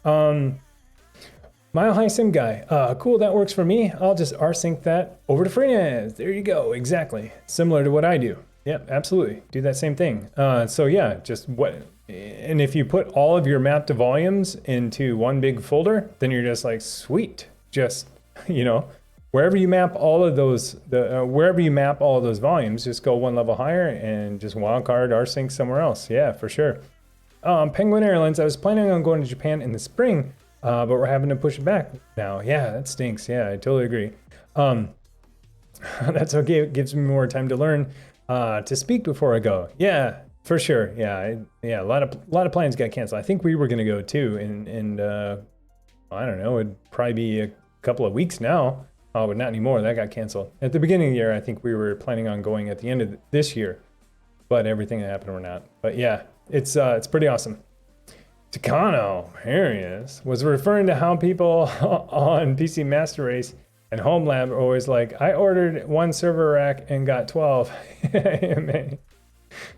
Mile High Sim Guy. Cool, that works for me. I'll just rsync that over to TrueNAS. There you go, exactly. Similar to what I do. Yep, absolutely. Do that same thing. So yeah, just what, and if you put all of your map to volumes into one big folder, then you're just like, sweet. Just, you know, wherever you map all of those, wherever you map all of those volumes, just go one level higher and just wildcard rsync somewhere else. Yeah, for sure. Penguin Airlines, I was planning on going to Japan in the spring, but we're having to push it back now. Yeah, that stinks. Yeah, I totally agree. That's okay. It gives me more time to learn to speak before I go. Yeah, for sure. Yeah, yeah. A lot of plans got canceled. I think we were gonna go too, and I don't know. It'd probably be a couple of weeks now. But not anymore. That got canceled at the beginning of the year. I think we were planning on going at the end of this year, but everything that happened, we're not. But yeah, it's pretty awesome. Takano, here he is, was referring to how people on PC Master Race and Homelab are always like, I ordered one server rack and got 12.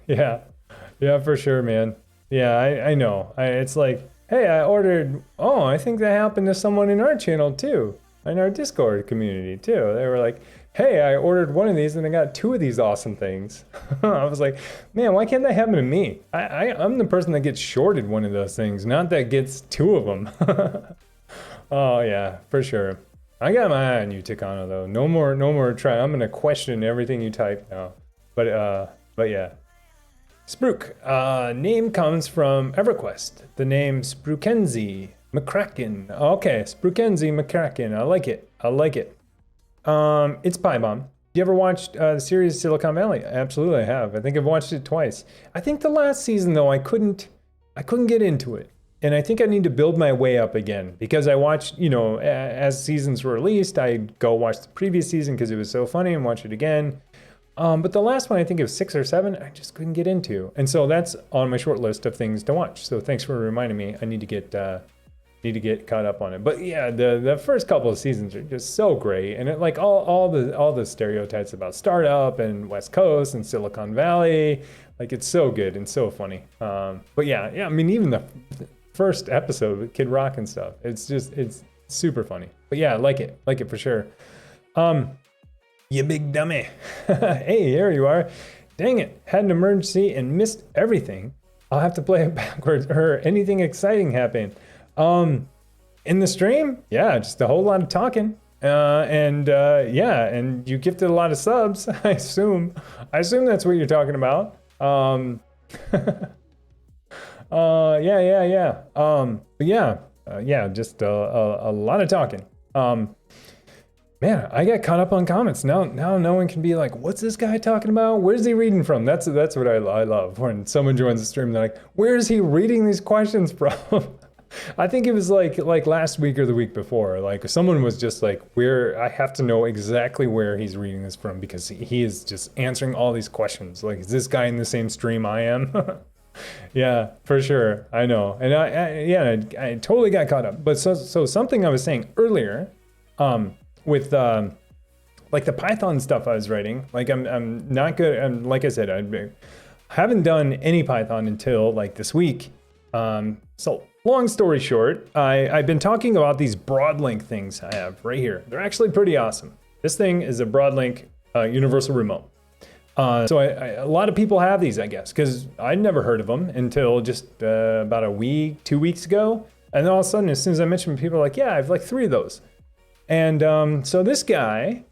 Yeah, for sure, man. Yeah, I know. It's like, hey, I ordered, oh, I think that happened to someone in our channel too, in our Discord community too. They were like, hey, I ordered one of these and I got 2 of these awesome things. I was like, man, why can't that happen to me? I'm the person that gets shorted one of those things, not that gets 2 of them. Oh yeah, for sure. I got my eye on you, Takano, though. No more try. I'm gonna question everything you type now. But yeah. Spruik. Name comes from EverQuest. The name Sprukenzi McCracken. Okay, Sprukenzi McCracken. I like it. It's PyBomb. You ever watched the series Silicon Valley? Absolutely, I have. I think I've watched it twice. I think the last season though, I couldn't get into it, and I think I need to build my way up again because I watched, you know, as seasons were released, I'd go watch the previous season because it was so funny and watch it again. But the last one, I think it was 6 or 7, I just couldn't get into, and so that's on my short list of things to watch. So thanks for reminding me. I need to get caught up on it. But yeah, the first couple of seasons are just so great, and it like all the stereotypes about startup and West Coast and Silicon Valley, like it's so good and so funny. But yeah, I mean even the first episode with Kid Rock and stuff, it's super funny. But yeah, I like it for sure. You big dummy. Hey, here you are. Dang it, had an emergency and missed everything. I'll have to play it backwards or anything exciting happened. In the stream, yeah, just a whole lot of talking, and you gifted a lot of subs. I assume that's what you're talking about. Just a lot of talking. Man, I got caught up on comments. Now no one can be like, what's this guy talking about? Where's he reading from? That's what I love when someone joins the stream. They're like, where is he reading these questions from? I think it was like last week or the week before. Like someone was just like, I have to know exactly where he's reading this from because he is just answering all these questions. Like, is this guy in the same stream I am? Yeah, for sure. I know. And I totally got caught up. But so something I was saying earlier, with like the Python stuff I was writing, like I'm not good. And like I said, I haven't done any Python until like this week. So long story short, I've been talking about these Broadlink things I have right here. They're actually pretty awesome. This thing is a Broadlink universal remote. So a lot of people have these, I guess, because I'd never heard of them until just about a week, 2 weeks ago. And then all of a sudden, as soon as I mentioned, people are like, yeah, I have like 3 of those. And so this guy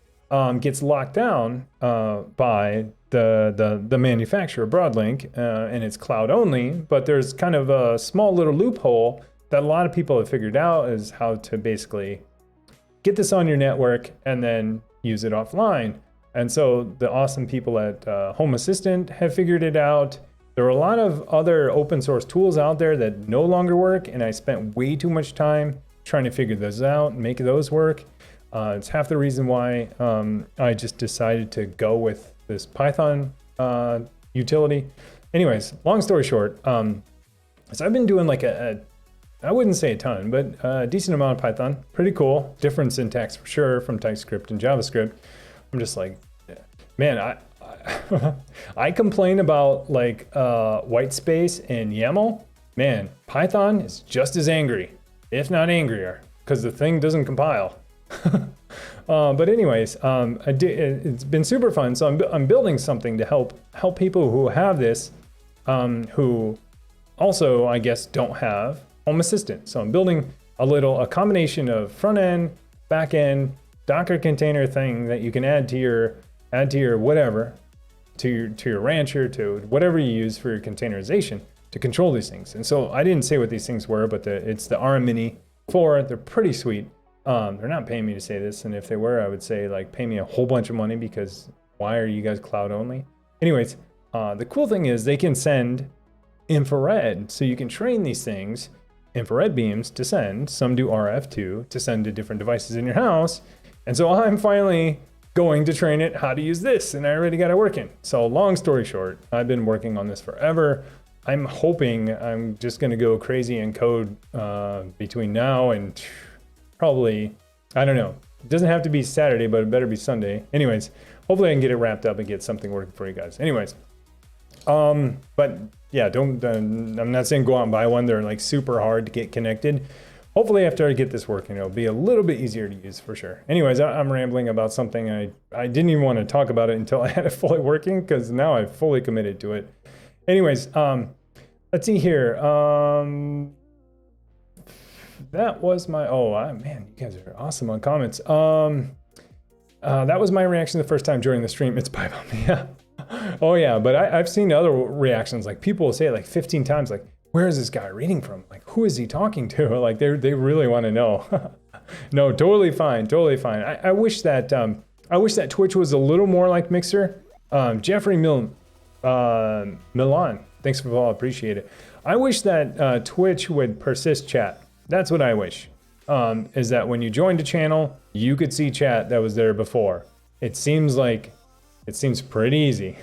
gets locked down by the manufacturer, Broadlink, and it's cloud only, but there's kind of a small little loophole that a lot of people have figured out is how to basically get this on your network and then use it offline. And so the awesome people at Home Assistant have figured it out. There are a lot of other open source tools out there that no longer work, and I spent way too much time trying to figure those out and make those work. It's half the reason why I just decided to go with this Python utility. Anyways, long story short, so I've been doing like I wouldn't say a ton, but a decent amount of Python. Pretty cool. Different syntax for sure from TypeScript and JavaScript. I'm just like, man, I complain about like white space and YAML. Man, Python is just as angry, if not angrier, because the thing doesn't compile. But anyways, it's been super fun. So I'm building something to help people who have this, who also, I guess, don't have Home Assistant. So I'm building a combination of front end, back end, Docker container thing that you can add to your whatever, to your rancher, to whatever you use for your containerization to control these things. And so I didn't say what these things were, but it's the RM Mini 4. They're pretty sweet. They're not paying me to say this, and if they were, I would say like pay me a whole bunch of money, because why are you guys cloud only? Anyways, the cool thing is they can send infrared, so you can train these things, infrared beams to send. Some do RF too, to send to different devices in your house. And so I'm finally going to train it how to use this, and I already got it working. So long story short, I've been working on this forever. I'm hoping I'm just gonna go crazy and code between now and probably, I don't know. It doesn't have to be Saturday, but it better be Sunday. Anyways, hopefully I can get it wrapped up and get something working for you guys. Anyways, but yeah, I'm not saying go out and buy one. They're like super hard to get connected. Hopefully after I get this working, it'll be a little bit easier to use for sure. Anyways, I'm rambling about something. I didn't even want to talk about it until I had it fully working, because now I've fully committed to it. Anyways, let's see here. That was my, man, you guys are awesome on comments. That was my reaction the first time during the stream. It's Bible. Yeah. Oh yeah, but I've seen other reactions. Like people will say it like 15 times, like, where is this guy reading from? Like, who is he talking to? Like they really want to know. No, totally fine, totally fine. I wish that Twitch was a little more like Mixer. Jeffrey Milan, thanks for the follow, appreciate it. I wish that Twitch would persist chat. That's what I wish. Is that when you joined a channel, you could see chat that was there before. It seems pretty easy.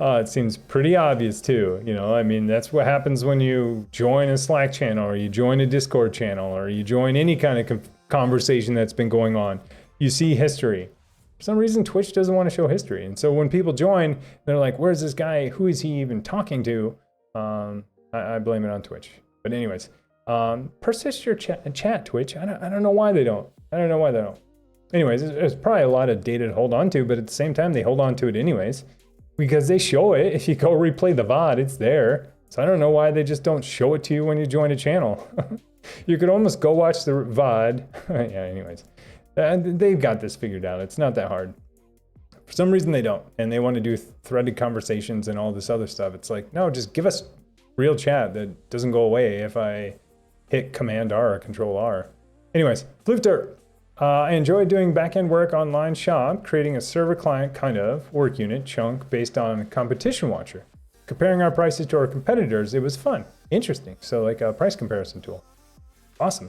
It seems pretty obvious too. You know, I mean, that's what happens when you join a Slack channel, or you join a Discord channel, or you join any kind of conversation that's been going on. You see history. For some reason, Twitch doesn't want to show history. And so when people join, they're like, where's this guy? Who is he even talking to? I blame it on Twitch. But anyways, persist your chat, Twitch. I don't know why they don't. Anyways, there's probably a lot of data to hold on to, but at the same time, they hold on to it anyways, because they show it. If you go replay the VOD, it's there. So I don't know why they just don't show it to you when you join a channel. You could almost go watch the VOD. Yeah, anyways, they've got this figured out. It's not that hard. For some reason they don't, and they want to do threaded conversations and all this other stuff. It's like, no, just give us real chat that doesn't go away if I hit Command R or Control R. Anyways, Flufter. I enjoy doing backend work online shop, creating a server client kind of work unit chunk based on Competition Watcher. Comparing our prices to our competitors, it was fun, interesting. So like a price comparison tool. Awesome.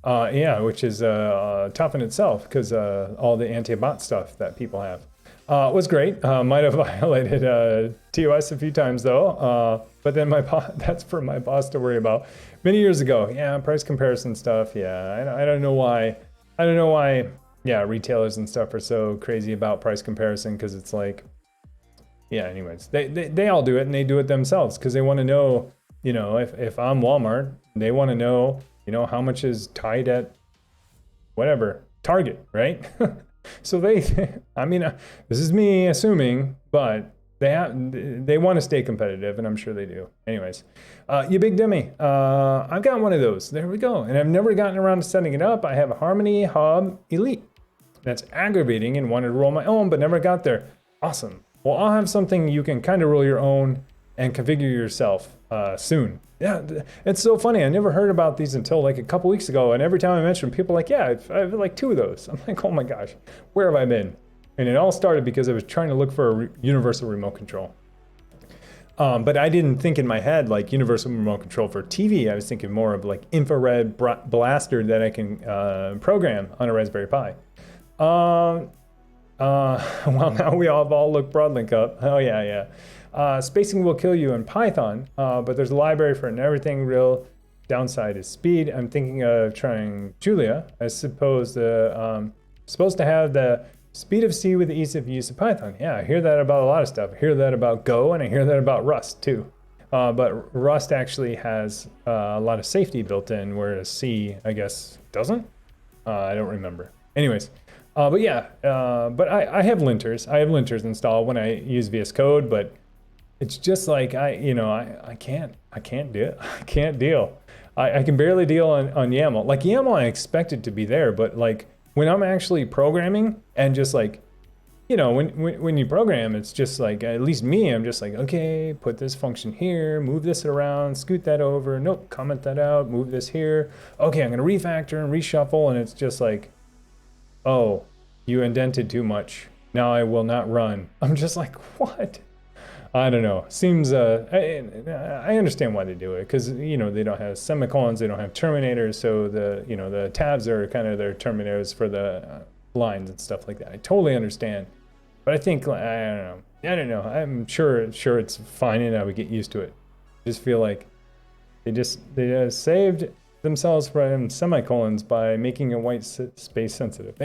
Yeah, which is tough in itself, because all the anti-bot stuff that people have. Was great. Might have violated TOS a few times though. But then that's for my boss to worry about. Many years ago, yeah, price comparison stuff. Yeah, I don't know why. Yeah, retailers and stuff are so crazy about price comparison, because it's like, yeah, anyways, they all do it, and they do it themselves because they want to know, you know, if I'm Walmart, they want to know, you know, how much is tied at whatever, Target, right? So I mean, this is me assuming, but they want to stay competitive, and I'm sure they do. Anyways, you big dummy. I've got one of those. There we go. And I've never gotten around to setting it up. I have a Harmony Hub Elite. That's aggravating, and wanted to roll my own, but never got there. Awesome. Well, I'll have something you can kind of roll your own and configure yourself soon. Yeah, it's so funny. I never heard about these until like a couple weeks ago, and every time I mention them, people are like, yeah, I have like 2 of those. I'm like, oh my gosh, where have I been? And it all started because I was trying to look for a universal remote control. But I didn't think in my head like universal remote control for TV. I was thinking more of like infrared blaster that I can program on a Raspberry Pi. Well, now we all look Broadlink up. Oh yeah. Spacing will kill you in Python, but there's a library for it and everything. Real downside is speed. I'm thinking of trying Julia. I suppose supposed to have the speed of C with the ease of use of Python. Yeah, I hear that about a lot of stuff. I hear that about Go, and I hear that about Rust too. But Rust actually has a lot of safety built in, whereas C, I guess, doesn't. I don't remember. Anyways, but yeah, but I have linters. I have linters installed when I use VS Code, but it's just like I can't do it. I can't deal. I can barely deal on YAML. Like YAML, I expect it to be there, but like when I'm actually programming and just like, when you program, it's just like, at least me, I'm just like, okay, put this function here, move this around, scoot that over, nope, comment that out, move this here. Okay, I'm gonna refactor and reshuffle, and it's just like, oh, you indented too much. Now I will not run. I'm just like, what? I don't know. Seems, I understand why they do it, because, they don't have semicolons, they don't have terminators, so the tabs are kind of their terminators for the lines and stuff like that. I totally understand. But I think, I don't know. I'm sure it's fine and I would get used to it. I just feel like they saved themselves from semicolons by making it white space sensitive.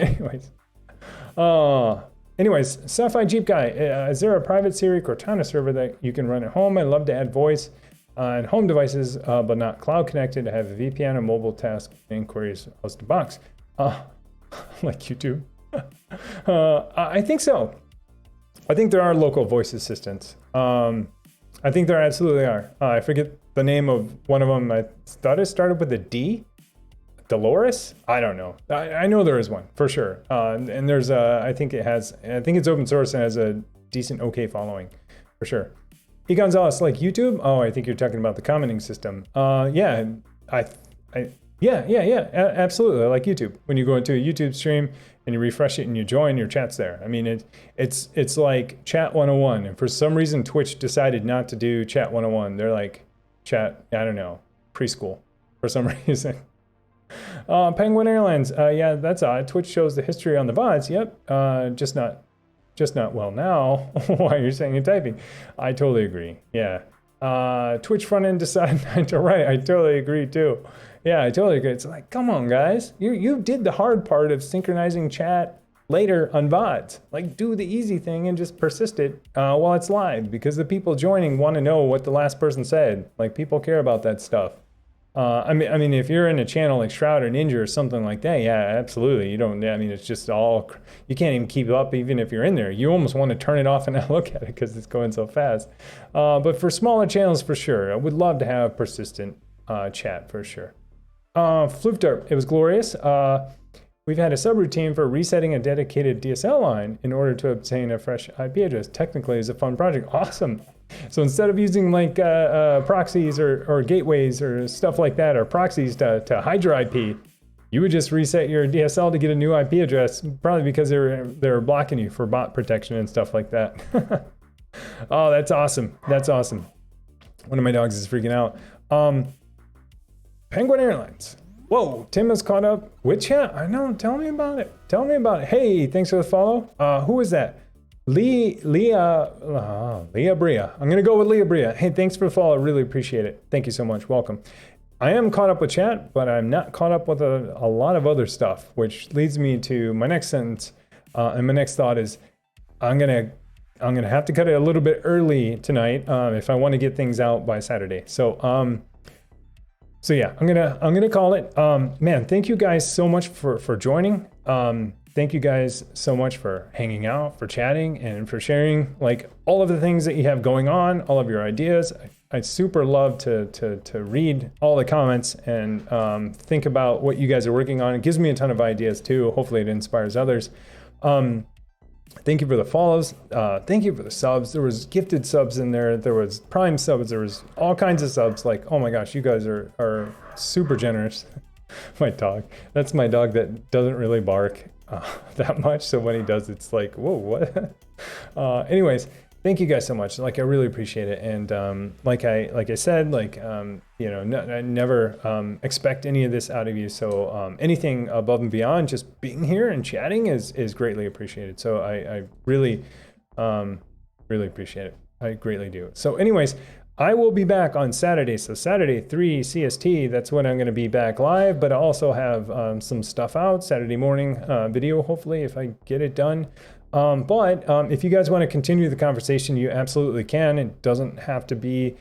Anyways, Sci-Fi Jeep Guy, is there a private Siri Cortana server that you can run at home? I'd love to add voice on home devices, but not cloud connected. I have a VPN and mobile task inquiries out the box. Like YouTube. I think so. I think there are local voice assistants. I think there absolutely are. I forget the name of one of them. I thought it started with a D. Dolores? I don't know. I know there is one for sure. And there's I think it's open source and has a decent okay following for sure. E. Gonzalez, like YouTube? Oh, I think you're talking about the commenting system. Yeah, absolutely. I like YouTube. When you go into a YouTube stream and you refresh it and you join, your chat's there. I mean, it's like Chat 101. And for some reason, Twitch decided not to do Chat 101. They're like chat, I don't know, preschool for some reason. Penguin Airlines, yeah, that's odd. Twitch shows the history on the VODs. Yep, just not well now. Why you're saying and typing? I totally agree. Yeah. Twitch front end decided not to write. I totally agree too. Yeah, I totally agree. It's like, come on, guys. You did the hard part of synchronizing chat later on VODs. Like, do the easy thing and just persist it while it's live, because the people joining want to know what the last person said. Like, people care about that stuff. I mean, if you're in a channel like Shroud or Ninja or something like that, yeah, absolutely. It's just all, you can't even keep up even if you're in there. You almost want to turn it off and not look at it because it's going so fast. But for smaller channels, for sure, I would love to have persistent chat for sure. Floofderp, it was glorious. We've had a subroutine for resetting a dedicated DSL line in order to obtain a fresh IP address. Technically, it's a fun project. Awesome. So instead of using like proxies or gateways or stuff like that, or proxies to hide your IP, you would just reset your DSL to get a new IP address, probably because they're blocking you for bot protection and stuff like that. Oh, that's awesome. That's awesome. One of my dogs is freaking out. Penguin Airlines. Whoa, Tim has caught up with chat. I know, tell me about it. Tell me about it. Hey, thanks for the follow. Who is that? Leah Bria. I'm gonna go with Leah Bria. Hey, thanks for the follow. I really appreciate it. Thank you so much. Welcome. I am caught up with chat, but I'm not caught up with a lot of other stuff, which leads me to my next sentence. And my next thought is, I'm gonna have to cut it a little bit early tonight if I want to get things out by Saturday. So yeah, I'm gonna call it. Man, thank you guys so much for joining. Thank you guys so much for hanging out, for chatting, and for sharing like all of the things that you have going on, all of your ideas. I super love to read all the comments and think about what you guys are working on. It gives me a ton of ideas too. Hopefully it inspires others. Thank you for the follows. Thank you for the subs. There was gifted subs in there. There was Prime subs. There was all kinds of subs. Like, oh my gosh, you guys are super generous. My dog. That's my dog that doesn't really bark that much. So when he does, it's like, whoa, what? Anyways, thank you guys so much. Like, I really appreciate it. And like I said, like, you know, I never expect any of this out of you. So anything above and beyond just being here and chatting is greatly appreciated. So I really, really appreciate it. I greatly do. So anyways, I will be back on Saturday. So Saturday, 3 CST, that's when I'm going to be back live. But I also have some stuff out Saturday morning video, hopefully, if I get it done. But if you guys want to continue the conversation, you absolutely can. It doesn't have to be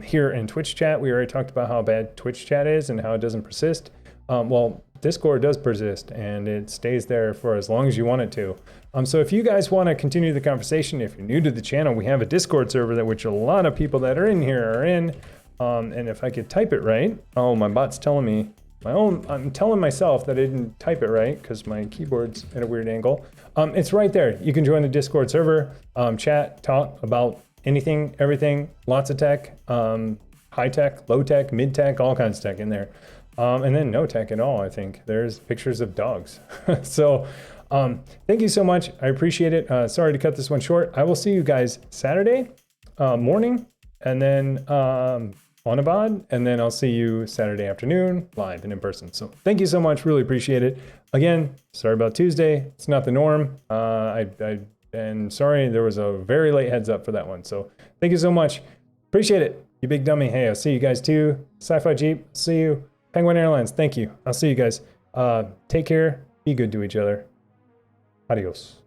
here in Twitch chat. We already talked about how bad Twitch chat is and how it doesn't persist. Well, Discord does persist, and it stays there for as long as you want it to. So if you guys want to continue the conversation, if you're new to the channel, we have a Discord server that which a lot of people that are in here are in. And if I could type it right, oh, my bot's telling me, I'm telling myself that I didn't type it right because my keyboard's at a weird angle. It's right there. You can join the Discord server, chat, talk about anything, everything, lots of tech, high tech, low tech, mid tech, all kinds of tech in there. And then no tech at all, I think. There's pictures of dogs. So thank you so much. I appreciate it. Sorry to cut this one short. I will see you guys Saturday morning, and then on a VOD, and then I'll see you Saturday afternoon live and in person. So thank you so much. Really appreciate it. Again, sorry about Tuesday. It's not the norm. And sorry, there was a very late heads up for that one. So thank you so much. Appreciate it. You big dummy. Hey, I'll see you guys too. Sci-Fi Jeep, see you. Penguin Airlines, thank you. I'll see you guys. Take care. Be good to each other. Adios.